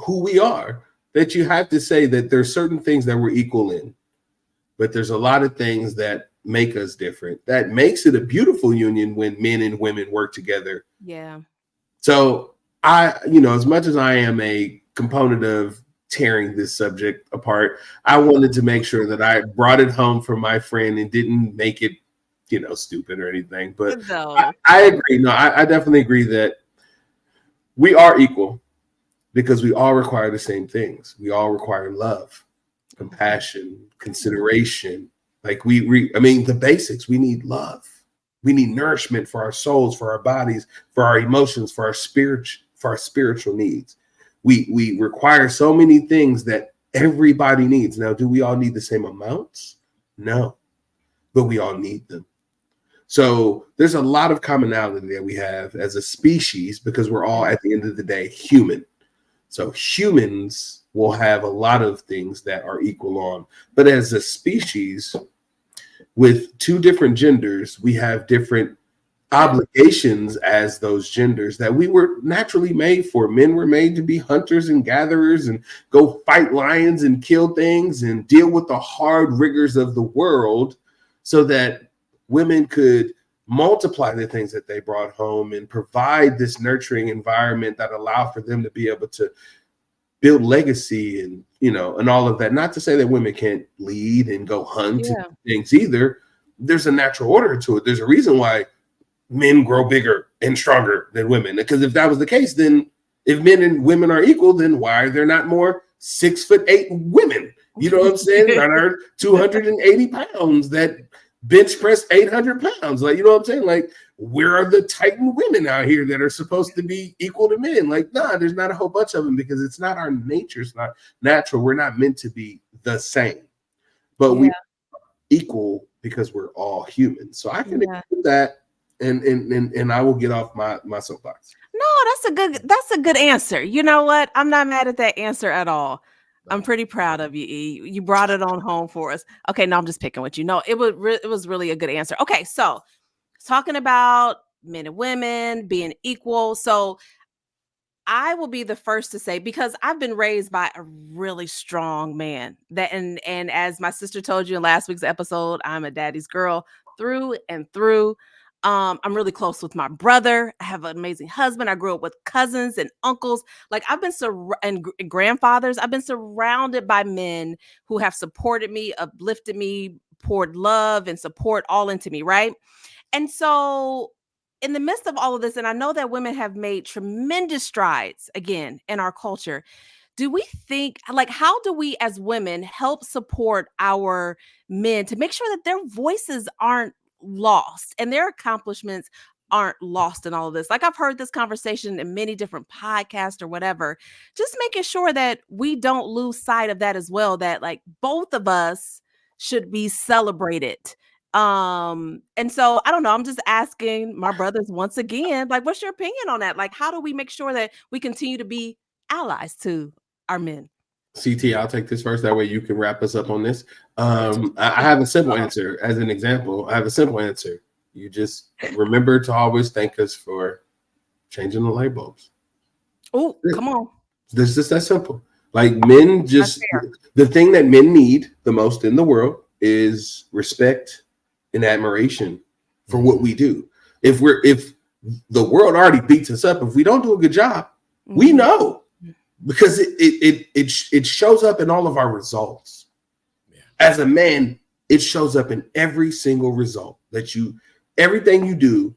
Speaker 2: who we are, that you have to say that there's certain things that we're equal in, but there's a lot of things that make us different. That makes it a beautiful union when men and women work together.
Speaker 3: Yeah.
Speaker 2: So as much as I am a component of tearing this subject apart, I wanted to make sure that I brought it home for my friend and didn't make it, stupid or anything. But
Speaker 3: No.
Speaker 2: I agree. No, I definitely agree that we are equal because we all require the same things. We all require love, compassion, consideration. Like the basics. We need love. We need nourishment for our souls, for our bodies, for our emotions, for our spiritual needs. We require so many things that everybody needs. Now, do we all need the same amounts? No, but we all need them. So there's a lot of commonality that we have as a species because we're all, at the end of the day, human. So humans will have a lot of things that are equal on. But as a species, with two different genders, we have different obligations as those genders that we were naturally made for. Men were made to be hunters and gatherers and go fight lions and kill things and deal with the hard rigors of the world so that women could multiply the things that they brought home and provide this nurturing environment that allowed for them to be able to build legacy and and all of that. Not to say that women can't lead and go hunt and things either. There's a natural order to it. There's a reason why men grow bigger and stronger than women. Because if that was the case, then if men and women are equal, then why are there not more 6'8" women? You know what I'm saying? That are 280 pounds that bench press 800 pounds. Like, you know what I'm saying? Like, where are the Titan women out here that are supposed to be equal to men? Like, nah, there's not a whole bunch of them because it's not our nature. It's not natural. We're not meant to be the same, but we equal because we're all human. So I can agree with that. And I will get off my soapbox.
Speaker 3: No, that's a good answer. You know what? I'm not mad at that answer at all. I'm pretty proud of you, E. You brought it on home for us. Okay, no, I'm just picking with you. No, it was really a good answer. Okay, so talking about men and women being equal. So I will be the first to say, because I've been raised by a really strong man that, and as my sister told you in last week's episode, I'm a daddy's girl through and through. I'm really close with my brother. I have an amazing husband. I grew up with cousins and uncles. Like I've been and grandfathers. I've been surrounded by men who have supported me, uplifted me, poured love and support all into me, right? And so in the midst of all of this, and I know that women have made tremendous strides again in our culture. Do we think, like, how do we as women help support our men to make sure that their voices aren't lost and their accomplishments aren't lost in all of this? Like, I've heard this conversation in many different podcasts or whatever, just making sure that we don't lose sight of that as well, that like both of us should be celebrated. And so I don't know, I'm just asking my brothers once again, like, what's your opinion on that? Like, how do we make sure that we continue to be allies to our men?
Speaker 2: CT, I'll take this first. That way you can wrap us up on this. I have a simple answer. As an example, I have a simple answer. You just remember to always thank us for changing the light bulbs.
Speaker 3: Oh, come on.
Speaker 2: This is just that simple. Like men just, the thing that men need the most in the world is respect and admiration for what we do. If the world already beats us up, if we don't do a good job, we know. Because it shows up in all of our results. Yeah. As a man, it shows up in every single result everything you do.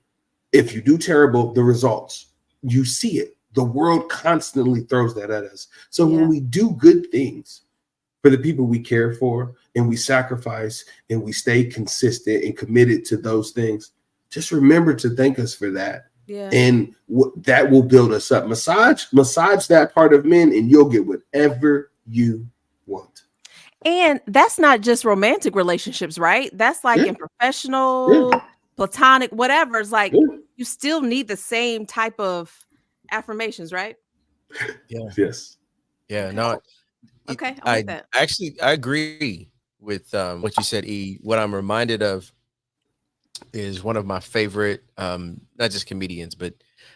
Speaker 2: If you do terrible, the results, you see it. The world constantly throws that at us. So when we do good things for the people we care for and we sacrifice and we stay consistent and committed to those things, just remember to thank us for that. Yeah. And that will build us up. Massage that part of men and you'll get whatever you want.
Speaker 3: And that's not just romantic relationships, right? That's like in professional, platonic, whatever. It's like you still need the same type of affirmations, right?
Speaker 5: Yeah.
Speaker 2: Yes.
Speaker 5: Yeah. No.
Speaker 3: Okay.
Speaker 5: I agree with what you said, E. What I'm reminded of is one of my favorite, not just comedians, but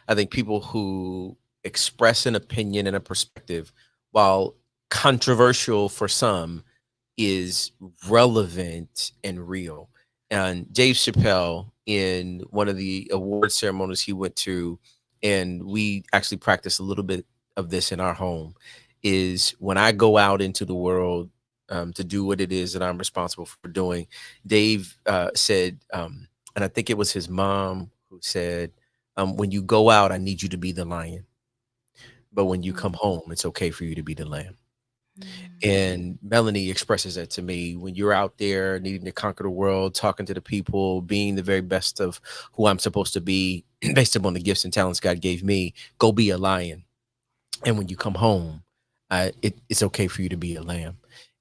Speaker 5: I think people who express an opinion and a perspective while controversial for some, is relevant and real. And Dave Chappelle, in one of the award ceremonies he went to, and we actually practice a little bit of this in our home, is when I go out into the world to do what it is that I'm responsible for doing. Dave said, and I think it was his mom who said, when you go out, I need you to be the lion. But when you come home, it's okay for you to be the lamb. And Melanie expresses that to me. When you're out there needing to conquer the world, talking to the people, being the very best of who I'm supposed to be based upon the gifts and talents God gave me, go be a lion. And when you come home, it's okay for you to be a lamb.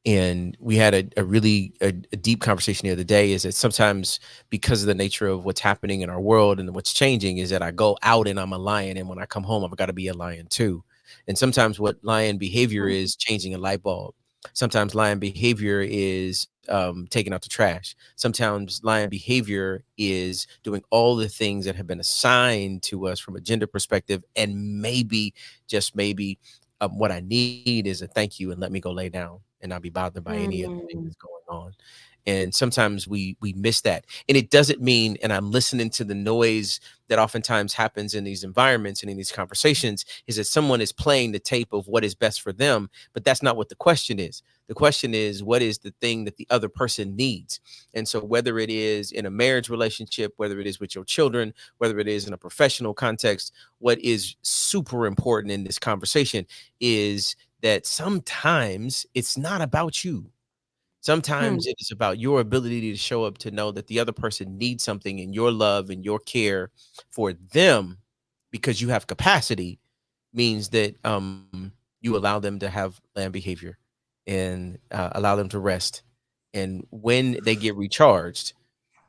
Speaker 5: And we had a really deep conversation the other day, is that sometimes, because of the nature of what's happening in our world and what's changing, is that I go out and I'm a lion, and when I come home, I've got to be a lion too. And sometimes what lion behavior is changing a light bulb. Sometimes lion behavior is taking out the trash. Sometimes lion behavior is doing all the things that have been assigned to us from a gender perspective. And maybe, just maybe, what I need is a thank you and let me go lay down and not be bothered by any other thing that's going on. And sometimes we miss that. And it doesn't mean, and I'm listening to the noise that oftentimes happens in these environments and in these conversations, is that someone is playing the tape of what is best for them. But that's not what the question is. The question is, what is the thing that the other person needs? And so whether it is in a marriage relationship, whether it is with your children, whether it is in a professional context, what is super important in this conversation is that sometimes it's not about you. Sometimes it is about your ability to show up, to know that the other person needs something, and your love and your care for them, because you have capacity, means that you allow them to have land behavior and allow them to rest. And when they get recharged,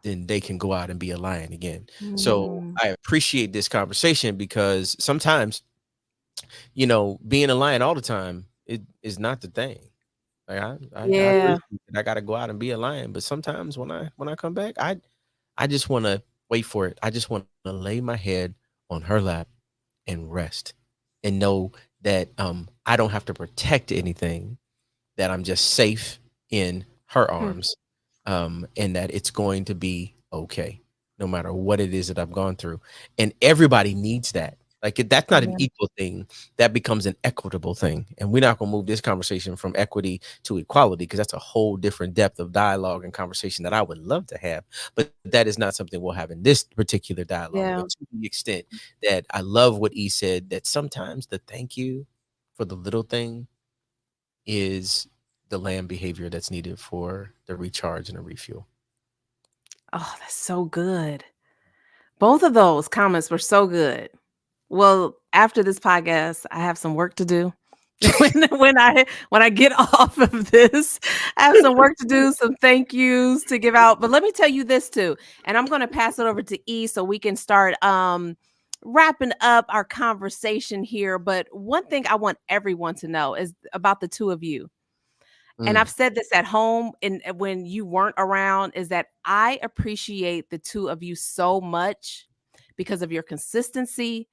Speaker 5: then they can go out and be a lion again. So I appreciate this conversation, because sometimes, being a lion all the time, it is not the thing. Like I
Speaker 3: Yeah.
Speaker 5: appreciate that I gotta go out and be a lion, but sometimes when I come back, I just want to wait for it. I just want to lay my head on her lap and rest, and know that I don't have to protect anything, that I'm just safe in her arms, and that it's going to be okay, no matter what it is that I've gone through. And everybody needs that. Like, that's not an equal thing. That becomes an equitable thing. And we're not going to move this conversation from equity to equality, because that's a whole different depth of dialogue and conversation that I would love to have. But that is not something we'll have in this particular dialogue.
Speaker 3: Yeah.
Speaker 5: But to the extent that I love what he said, that sometimes the thank you for the little thing is the land behavior that's needed for the recharge and the refuel.
Speaker 3: Oh, that's so good. Both of those comments were so good. Well, after this podcast, I have some work to do. when I get off of this, I have some work to do, some thank yous to give out. But let me tell you this too, and I'm going to pass it over to E so we can start wrapping up our conversation here. But one thing I want everyone to know is about the two of you. And I've said this at home and when you weren't around, is that I appreciate the two of you so much because of your consistency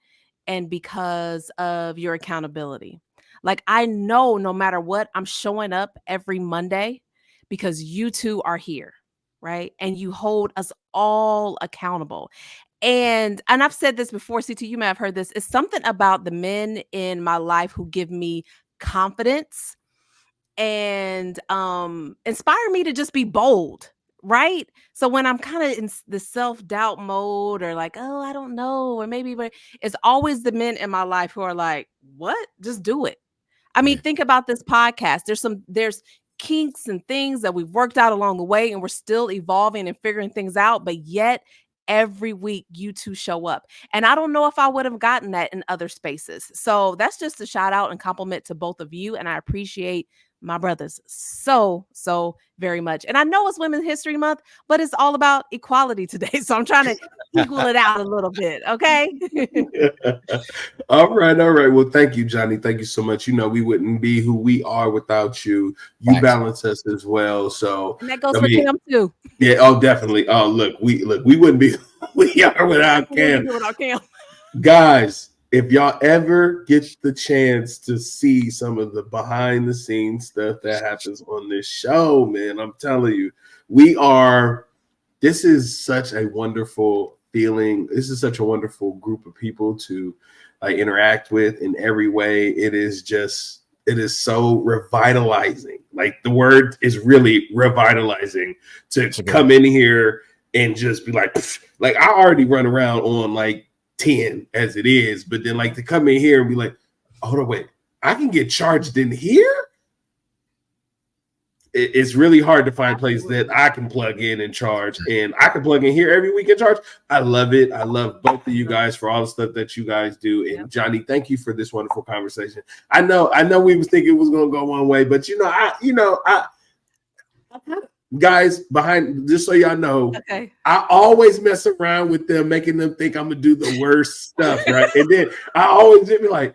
Speaker 3: and because of your accountability. Like, I know no matter what, I'm showing up every Monday because you two are here, right? And you hold us all accountable. And I've said this before, CT, you may have heard this. It's something about the men in my life who give me confidence and inspire me to just be bold, right? So when I'm kind of in the self-doubt mode, or like, oh, I don't know, or maybe, but it's always the men in my life who are like, what? Just do it. I mean, think about this podcast. There's kinks and things that we've worked out along the way, and we're still evolving and figuring things out, but yet every week you two show up. And I don't know if I would have gotten that in other spaces. So that's just a shout out and compliment to both of you. And I appreciate my brothers so very much. And I know it's Women's History Month, but it's all about equality today. So I'm trying to equal it out a little bit. Okay.
Speaker 2: All right. Well, thank you, Johnny. Thank you so much. We wouldn't be who we are without you. You balance us as well. So,
Speaker 3: and that goes for Kim too.
Speaker 2: Yeah. Oh, definitely. Oh, look, we wouldn't be who we are without Cam.
Speaker 3: Without Cam.
Speaker 2: Guys, if y'all ever get the chance to see some of the behind the scenes stuff that happens on this show, man, I'm telling you, this is such a wonderful feeling. This is such a wonderful group of people to like interact with in every way. It is so revitalizing. Like the word is really revitalizing to come in here and just be like I already run around on like 10 as it is, but then like to come in here and be like, hold on, wait, I can get charged in here. It's really hard to find places that I can plug in and charge, and I can plug in here every week and charge. I love it. I love both of you guys for all the stuff that you guys do. And Johnny, thank you for this wonderful conversation. I know we was thinking it was going to go one way, but guys behind, just so y'all know, I always mess around with them, making them think I'm gonna do the worst stuff, right? And then I always be like,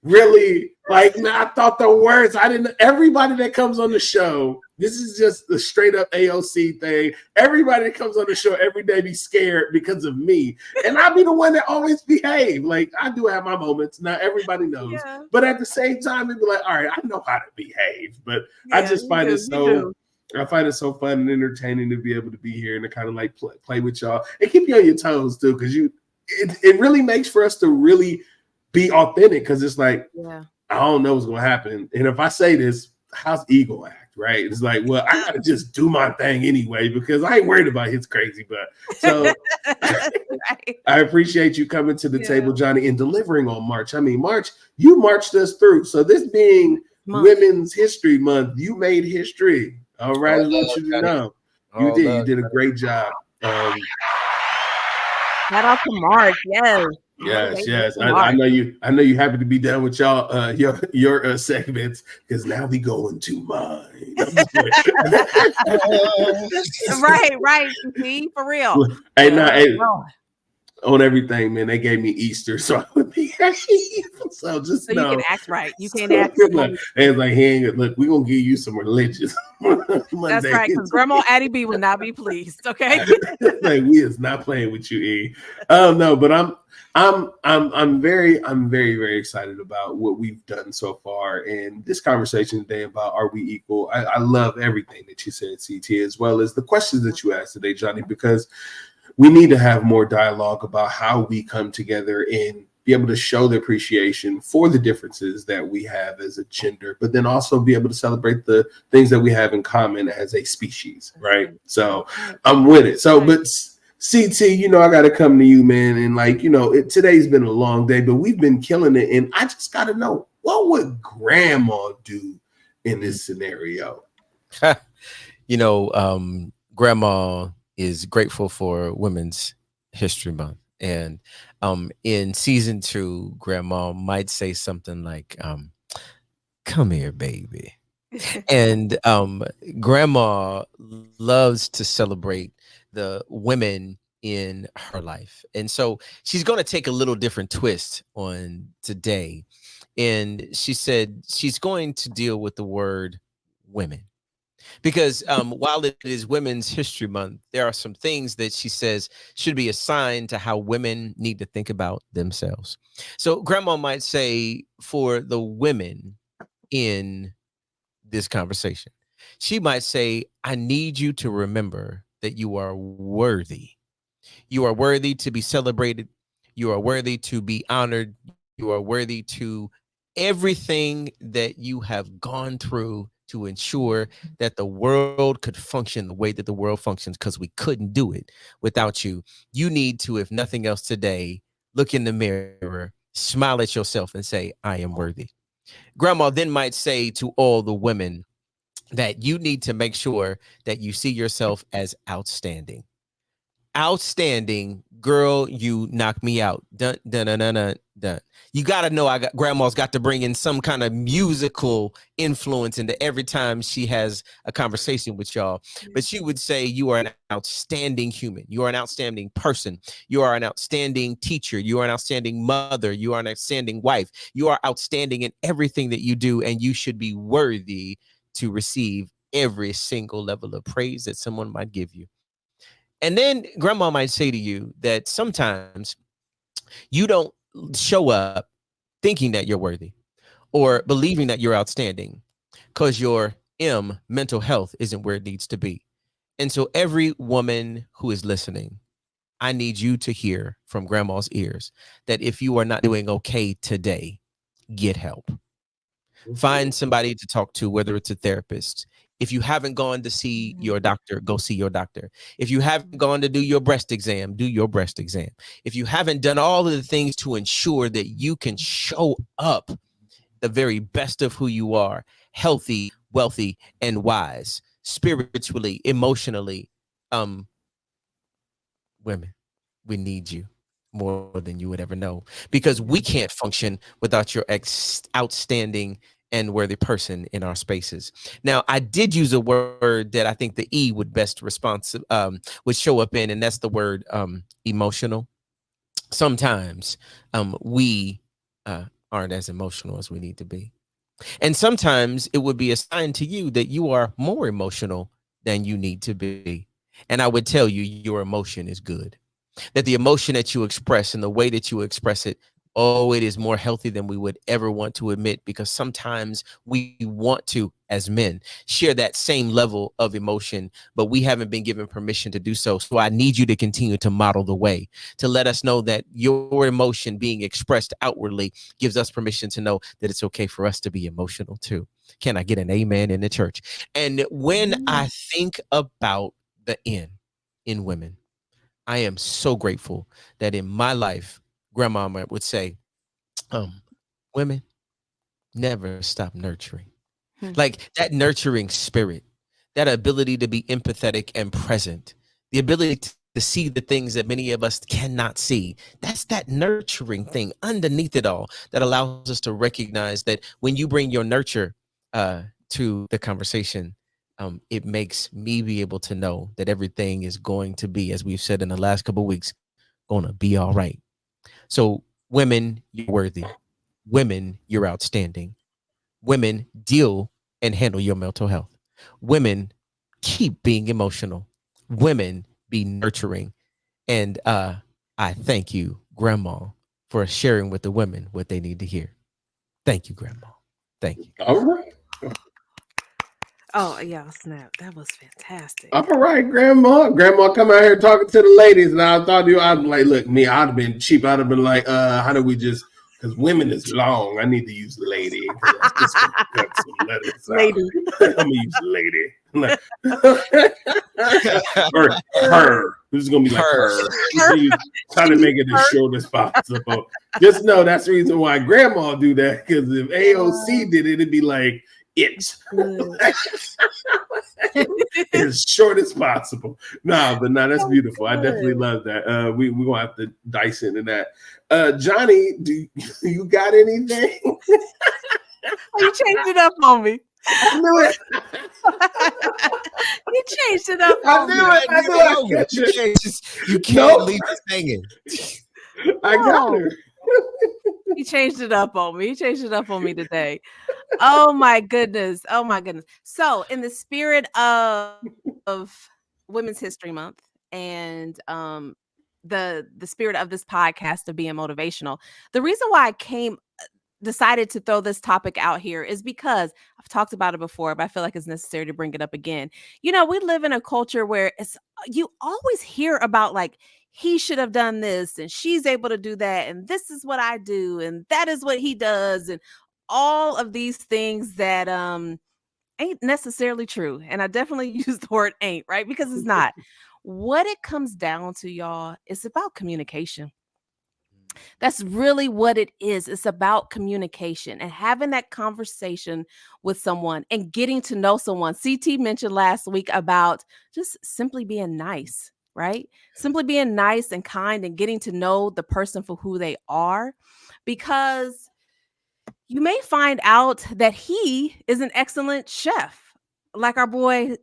Speaker 2: really? Like, man, I thought the worst. I didn't. Everybody that comes on the show, this is just the straight up AOC thing. Everybody that comes on the show every day be scared because of me, and I'll be the one that always behave. Like, I do have my moments. Now everybody knows, but at the same time, it'd be like, all right, I know how to behave, but I just find it so. I find it so fun and entertaining to be able to be here and to kind of like play with y'all and keep you on your toes too, because it really makes for us to really be authentic, because it's like, I don't know what's gonna happen, and if I say this, how's ego act, right? It's like, well, I gotta just do my thing anyway because I ain't worried about his crazy butt. So I appreciate you coming to the table, Johnny, and delivering on March. I mean, March, you marched us through. So this being Women's History Month, you made history. All right, I want you to know. You did a great job.
Speaker 3: Shout out to Mark.
Speaker 2: Yes. I know you happy to be done with y'all your segments, because now we go into mine.
Speaker 3: right. See, for real.
Speaker 2: Hey, on everything, man. They gave me Easter, so I would be so just
Speaker 3: so
Speaker 2: know.
Speaker 3: You can act right. You can't act
Speaker 2: right. And like, hey, look, we're gonna give you some religious.
Speaker 3: That's right, because Grandma Addie B will not be pleased. Okay.
Speaker 2: Like, we is not playing with you, E. No, but I'm very, very excited about what we've done so far, and this conversation today about are we equal. I love everything that you said, CT, as well as the questions that you asked today, Johnny, because we need to have more dialogue about how we come together and be able to show the appreciation for the differences that we have as a gender, but then also be able to celebrate the things that we have in common as a species, right? So I'm with it. So, but CT, I got to come to you, man. And like, today's been a long day, but we've been killing it. And I just got to know, what would Grandma do in this scenario?
Speaker 5: Grandma is grateful for Women's History Month. And in season 2, Grandma might say something like, come here, baby. And Grandma loves to celebrate the women in her life. And so she's going to take a little different twist on today. And she said she's going to deal with the word women. Because while it is Women's History Month, there are some things that she says should be assigned to how women need to think about themselves. So Grandma might say, for the women in this conversation, she might say, I need you to remember that you are worthy. You are worthy to be celebrated. You are worthy to be honored. You are worthy to everything that you have gone through to ensure that the world could function the way that the world functions, because we couldn't do it without you. You need to, if nothing else today, look in the mirror, smile at yourself and say, I am worthy. Grandma then might say to all the women that you need to make sure that you see yourself as outstanding. Outstanding, girl, you knock me out. Dun, dun, dun, dun, dun, dun. You got to know Grandma's got to bring in some kind of musical influence into every time she has a conversation with y'all. But she would say you are an outstanding human. You are an outstanding person. You are an outstanding teacher. You are an outstanding mother. You are an outstanding wife. You are outstanding in everything that you do, and you should be worthy to receive every single level of praise that someone might give you. And then Grandma might say to you that sometimes you don't show up thinking that you're worthy or believing that you're outstanding because your mental health isn't where it needs to be. And so every woman who is listening, I need you to hear from grandma's ears that if you are not doing okay today, get help. Find somebody to talk to, whether it's a therapist. If you haven't gone to see your doctor, go see your doctor. If you haven't gone to do your breast exam, do your breast exam. If you haven't done all of the things to ensure that you can show up the very best of who you are, healthy, wealthy, and wise, spiritually, emotionally, women, we need you more than you would ever know, because we can't function without your outstanding and worthy person in our spaces. Now, I did use a word that I think the E would best would show up in, and that's the word emotional. Sometimes we aren't as emotional as we need to be. And sometimes it would be a sign to you that you are more emotional than you need to be. And I would tell you, your emotion is good, that the emotion that you express and the way that you express it, oh, it is more healthy than we would ever want to admit, because sometimes we want to, as men, share that same level of emotion, but we haven't been given permission to do so. So I need you to continue to model the way, to let us know that your emotion being expressed outwardly gives us permission to know that it's okay for us to be emotional too. Can I get an amen in the church? And when I think about the N in women, I am so grateful that in my life, grandmama would say, women never stop nurturing. Like that nurturing spirit, that ability to be empathetic and present, the ability to see the things that many of us cannot see. That's that nurturing thing underneath it all that allows us to recognize that when you bring your nurture to the conversation, it makes me be able to know that everything is going to be, as we've said in the last couple of weeks, going to be all right. So women, you're worthy. Women, you're outstanding. Women, deal and handle your mental health. Women, keep being emotional. Women, be nurturing. And I thank you, Grandma, for sharing with the women what they need to hear. Thank you, Grandma. Thank you.
Speaker 2: All right.
Speaker 3: Oh yeah, snap! That was fantastic.
Speaker 2: All right, Grandma. Grandma come out here talking to the ladies, and I thought I'd be like, look, me, I'd have been cheap. I'd have been like, how do we just, because women is long. I need to use the lady. I'm just gonna cut some letters
Speaker 3: Lady.
Speaker 2: out. I'm gonna use the lady. Or her. This is gonna be like her. Trying to make it as short as possible. Just know that's the reason why Grandma do that. Because if AOC did it, it'd be like it. As short as possible. But that's beautiful. I definitely love that. We're gonna have to dice into that. Johnny, do you got anything?
Speaker 3: You changed it up on me.
Speaker 2: I knew it.
Speaker 3: You changed it up.
Speaker 2: I knew it.
Speaker 5: You can't leave us hanging.
Speaker 2: I got her.
Speaker 3: He changed it up on me. He changed it up on me today. Oh my goodness. Oh my goodness. So, in the spirit of Women's History Month and the spirit of this podcast of being motivational, the reason why I decided to throw this topic out here is because I've talked about it before, but I feel like it's necessary to bring it up again. You know, we live in a culture where you always hear about like, he should have done this and she's able to do that. And this is what I do. And that is what he does. And all of these things that ain't necessarily true. And I definitely use the word ain't, right? Because it's not. What it comes down to, y'all, is about communication. That's really what it is. It's about communication and having that conversation with someone and getting to know someone. CT mentioned last week about just simply being nice, right? Simply being nice and kind and getting to know the person for who they are, because you may find out that he is an excellent chef, like our boy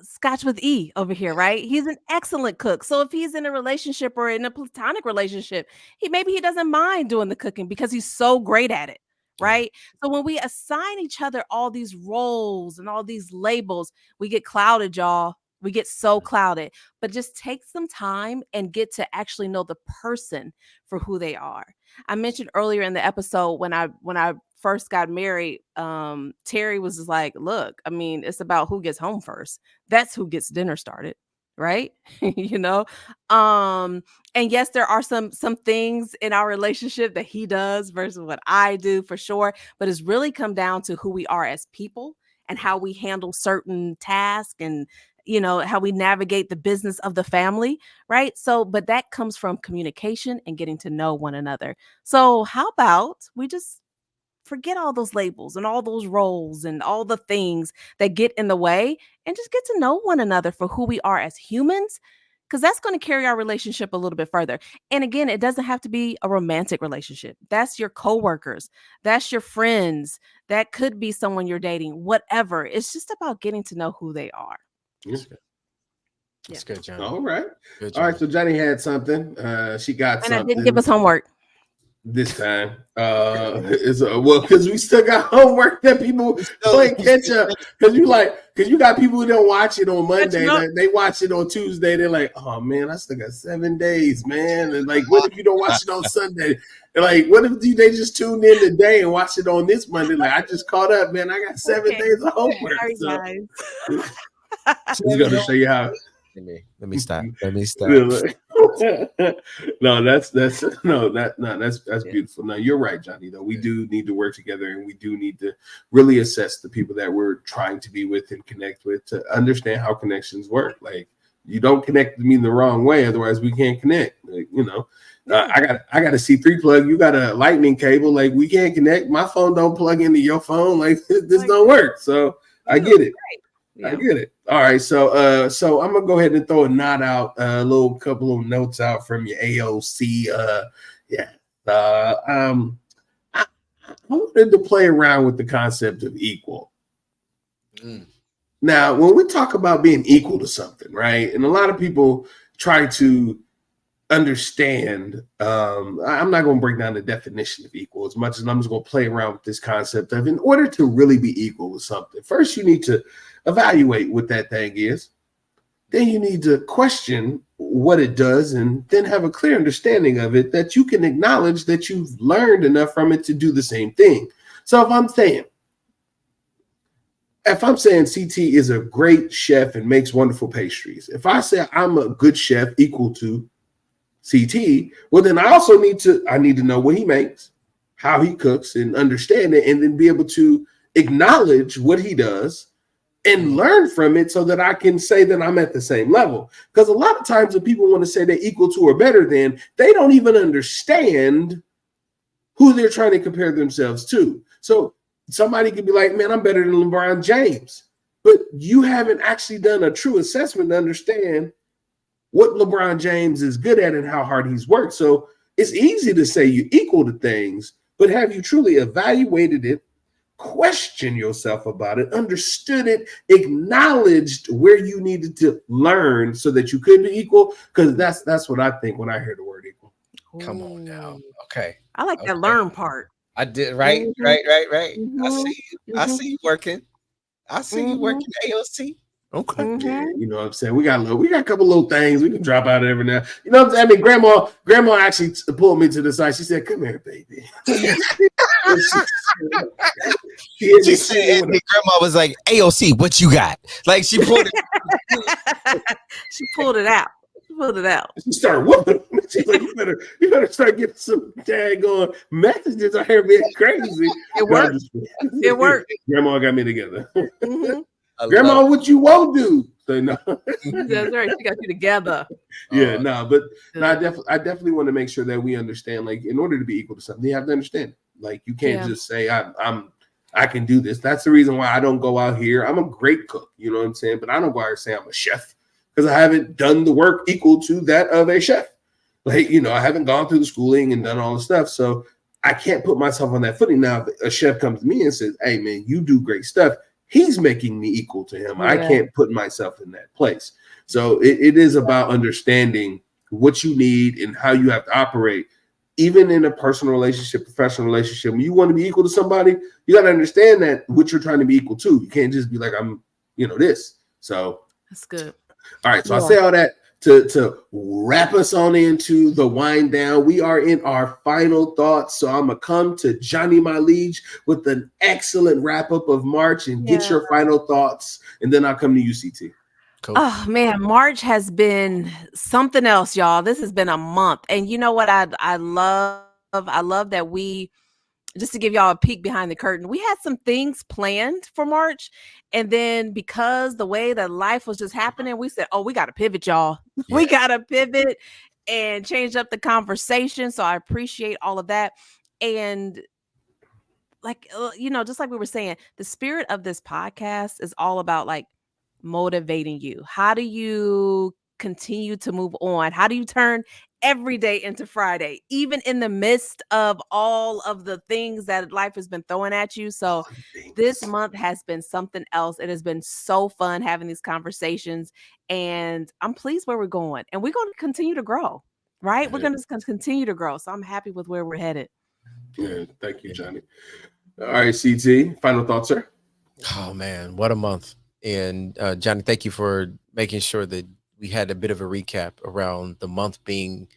Speaker 3: Scotch with E over here, right? He's an excellent cook. So if he's in a relationship or in a platonic relationship, he doesn't mind doing the cooking because he's so great at it, right? So when we assign each other all these roles and all these labels, we get clouded, y'all, We get so clouded, but just take some time and get to actually know the person for who they are. I mentioned earlier in the episode when I first got married, Terry was just like, look, I mean, it's about who gets home first. That's who gets dinner started, right? you know? And yes, there are some things in our relationship that he does versus what I do for sure, but it's really come down to who we are as people and how we handle certain tasks and how we navigate the business of the family, right? So, but that comes from communication and getting to know one another. So, how about we just forget all those labels and all those roles and all the things that get in the way and just get to know one another for who we are as humans, because that's going to carry our relationship a little bit further. And again, it doesn't have to be a romantic relationship. That's your coworkers, that's your friends, that could be someone you're dating, whatever. It's just about getting to know who they are.
Speaker 5: That's good, Johnny.
Speaker 2: All right.
Speaker 5: Good,
Speaker 2: all right. So Johnny had something. She got something.
Speaker 3: And I didn't give us homework
Speaker 2: this time. Well, because we still got homework that people playing catch up. Because you got people who don't watch it on Monday. They watch it on Tuesday. They're like, oh man, I still got 7 days, man. And like, what if you don't watch it on Sunday? And like, what if they just tuned in today and watch it on this Monday? Like, I just caught up, man. I got 7 days of homework.
Speaker 3: Sorry,
Speaker 2: so. She's gonna show you how.
Speaker 5: Let me stop. Let me stop.
Speaker 2: No, that's beautiful. No, you're right, Johnny. Though we do need to work together, and we do need to really assess the people that we're trying to be with and connect with to understand how connections work. Like, you don't connect me the wrong way, otherwise we can't connect. Like, I got a C3 plug. You got a lightning cable. Like, we can't connect. My phone don't plug into your phone. Like, this don't work. So I get it. Yeah. I get it. All right, so I'm gonna go ahead and throw a knot out, a couple of notes out from your AOC. I wanted to play around with the concept of equal. Now, when we talk about being equal to something, right, and a lot of people try to understand. I'm not going to break down the definition of equal as much as I'm just going to play around with this concept of, in order to really be equal with something, first you need to evaluate what that thing is. Then you need to question what it does, and then have a clear understanding of it that you can acknowledge that you've learned enough from it to do the same thing. So if I'm saying CT is a great chef and makes wonderful pastries, if I say I'm a good chef equal to CT, well, then I need to know what he makes, how he cooks, and understand it, and then be able to acknowledge what he does and learn from it so that I can say that I'm at the same level. Because a lot of times when people want to say they're equal to or better than, they don't even understand who they're trying to compare themselves to. So somebody could be like, man, I'm better than LeBron James, but you haven't actually done a true assessment to understand what LeBron James is good at and how hard he's worked. So it's easy to say you're equal to things, but have you truly evaluated it, question yourself about it, understood it, acknowledged where you needed to learn so that you could be equal? Because that's what I think when I hear the word equal.
Speaker 5: Come on now. Okay.
Speaker 3: I like that learn part.
Speaker 5: I did. Right.
Speaker 3: Mm-hmm.
Speaker 5: I see you. Mm-hmm. I see you working. I see you working, AOC. Okay.
Speaker 2: Yeah, you know what I'm saying? We got a couple little things we can drop out of every now. You know what I'm saying? I mean, grandma actually pulled me to the side. She said, "Come here, baby."
Speaker 5: She said, and grandma was like, "AOC, what you got?" Like, she pulled it.
Speaker 3: She pulled it out.
Speaker 2: She started whooping. She's like, "You better start getting some daggone messages out here being crazy."
Speaker 3: It worked. It worked.
Speaker 2: Grandma got me together.
Speaker 3: Mm-hmm.
Speaker 2: Grandma, what you won't do? So no.
Speaker 3: That's right. She got you together.
Speaker 2: Yeah, I definitely want to make sure that we understand. Like, in order to be equal to something, you have to understand. Like, you can't just say I can do this. That's the reason why I don't go out here. I'm a great cook, you know what I'm saying? But I don't go out here and say I'm a chef, because I haven't done the work equal to that of a chef. Like, I haven't gone through the schooling and done all the stuff. So I can't put myself on that footing. Now, if a chef comes to me and says, "Hey man, you do great stuff," he's making me equal to him. Yeah. I can't put myself in that place. So it is about understanding what you need and how you have to operate. Even in a personal relationship, professional relationship, when you want to be equal to somebody, you got to understand that what you're trying to be equal to. You can't just be like, I'm, this. So
Speaker 3: that's good.
Speaker 2: All right, so I say all that to wrap us on into the wind down. We are in our final thoughts, so I'm gonna come to Johnny, my liege, with an excellent wrap up of March and get your final thoughts, and then I'll come to UCT.
Speaker 5: Cool.
Speaker 3: Oh man, March has been something else, y'all. This has been a month, and you know what? I love that we. Just to give y'all a peek behind the curtain, we had some things planned for March. And then because the way that life was just happening, we said, oh, we got to pivot, y'all. Yeah. We got to pivot and change up the conversation. So I appreciate all of that. And like, just like we were saying, the spirit of this podcast is all about like motivating you. How do you continue to move on? How do you turn every day into Friday, even in the midst of all of the things that life has been throwing at you? So this month has been something else. It has been so fun having these conversations, and I'm pleased where we're going, and we're going to continue to grow, right? We're going to continue to grow. So I'm happy with where we're headed.
Speaker 2: Yeah, thank you, Johnny. All right, CT, final thoughts, sir.
Speaker 5: Oh man, what a month. And Johnny, thank you for making sure that we had a bit of a recap around the month being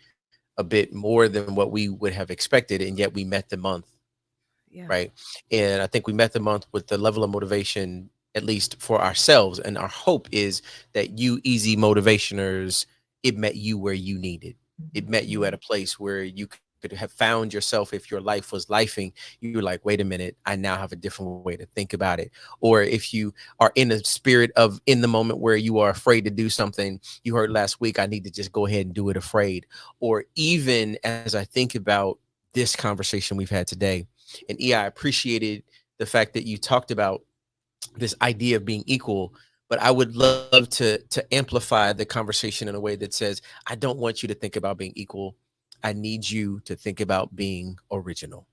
Speaker 5: a bit more than what we would have expected, and yet we met the month. Yeah. Right. And I think we met the month with the level of motivation, at least for ourselves. And our hope is that you easy motivationers, it met you where you needed. It met you at a place where you could have found yourself. If your life was lifing, you were like, wait a minute, I now have a different way to think about it. Or if you are in a spirit of in the moment where you are afraid to do something, you heard last week, I need to just go ahead and do it afraid. Or even as I think about this conversation we've had today, and I appreciated the fact that you talked about this idea of being equal, but I would love to amplify the conversation in a way that says, I don't want you to think about being equal. I need you to think about being original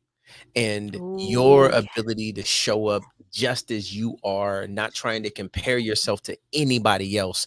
Speaker 5: and your ability to show up just as you are, not trying to compare yourself to anybody else.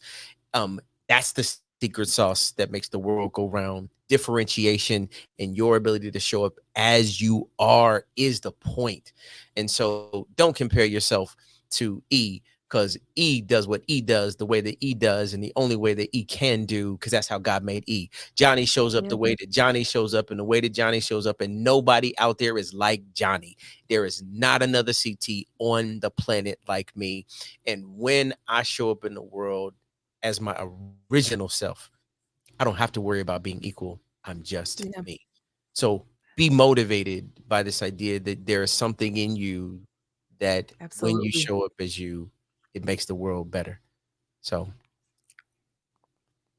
Speaker 5: That's the secret sauce that makes the world go round. Differentiation and your ability to show up as you are is the point. And so don't compare yourself to E, because E does what E does the way that E does, and the only way that E can do, because that's how God made E. Johnny shows up the way that Johnny shows up, and the way that Johnny shows up, and nobody out there is like Johnny. There is not another CT on the planet like me. And when I show up in the world as my original self, I don't have to worry about being equal. I'm just me. So be motivated by this idea that there is something in you that when you show up as you, it makes the world better. So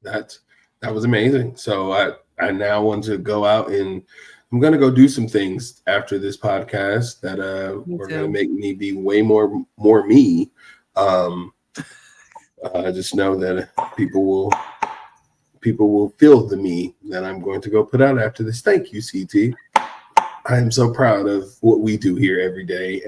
Speaker 2: that was amazing. So I now want to go out, and I'm going to go do some things after this podcast that are going to make me be way more me. I just know that people will feel the me that I'm going to go put out after this. Thank you, CT. I am so proud of what we do here every day.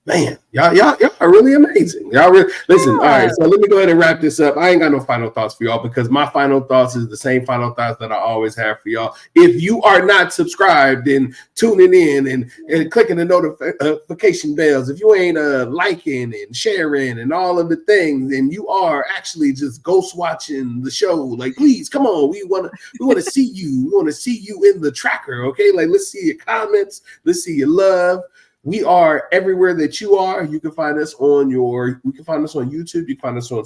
Speaker 2: Man, y'all are really amazing. Y'all really listen. All right, so let me go ahead and wrap this up. I ain't got no final thoughts for y'all, because my final thoughts is the same final thoughts that I always have for y'all. If you are not subscribed and tuning in and clicking the notification bells, if you ain't liking and sharing and all of the things, and you are actually just ghost watching the show, like, please come on. We want to see you. We want to see you in the tracker. Okay, like, let's see your comments. Let's see your love. We are everywhere that you are. You can find us on YouTube. You can find us on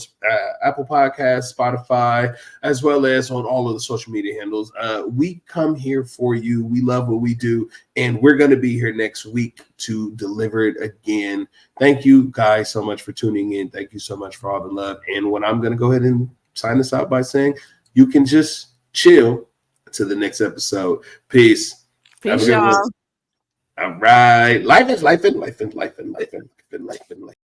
Speaker 2: Apple Podcasts, Spotify, as well as on all of the social media handles. We come here for you. We love what we do, and we're going to be here next week to deliver it again. Thank you guys so much for tuning in. Thank you so much for all the love. And what I'm going to go ahead and sign this out by saying, you can just chill to the next episode. Peace.
Speaker 3: Peace, y'all.
Speaker 2: All right. Life is life and life and life and life and life and life and life.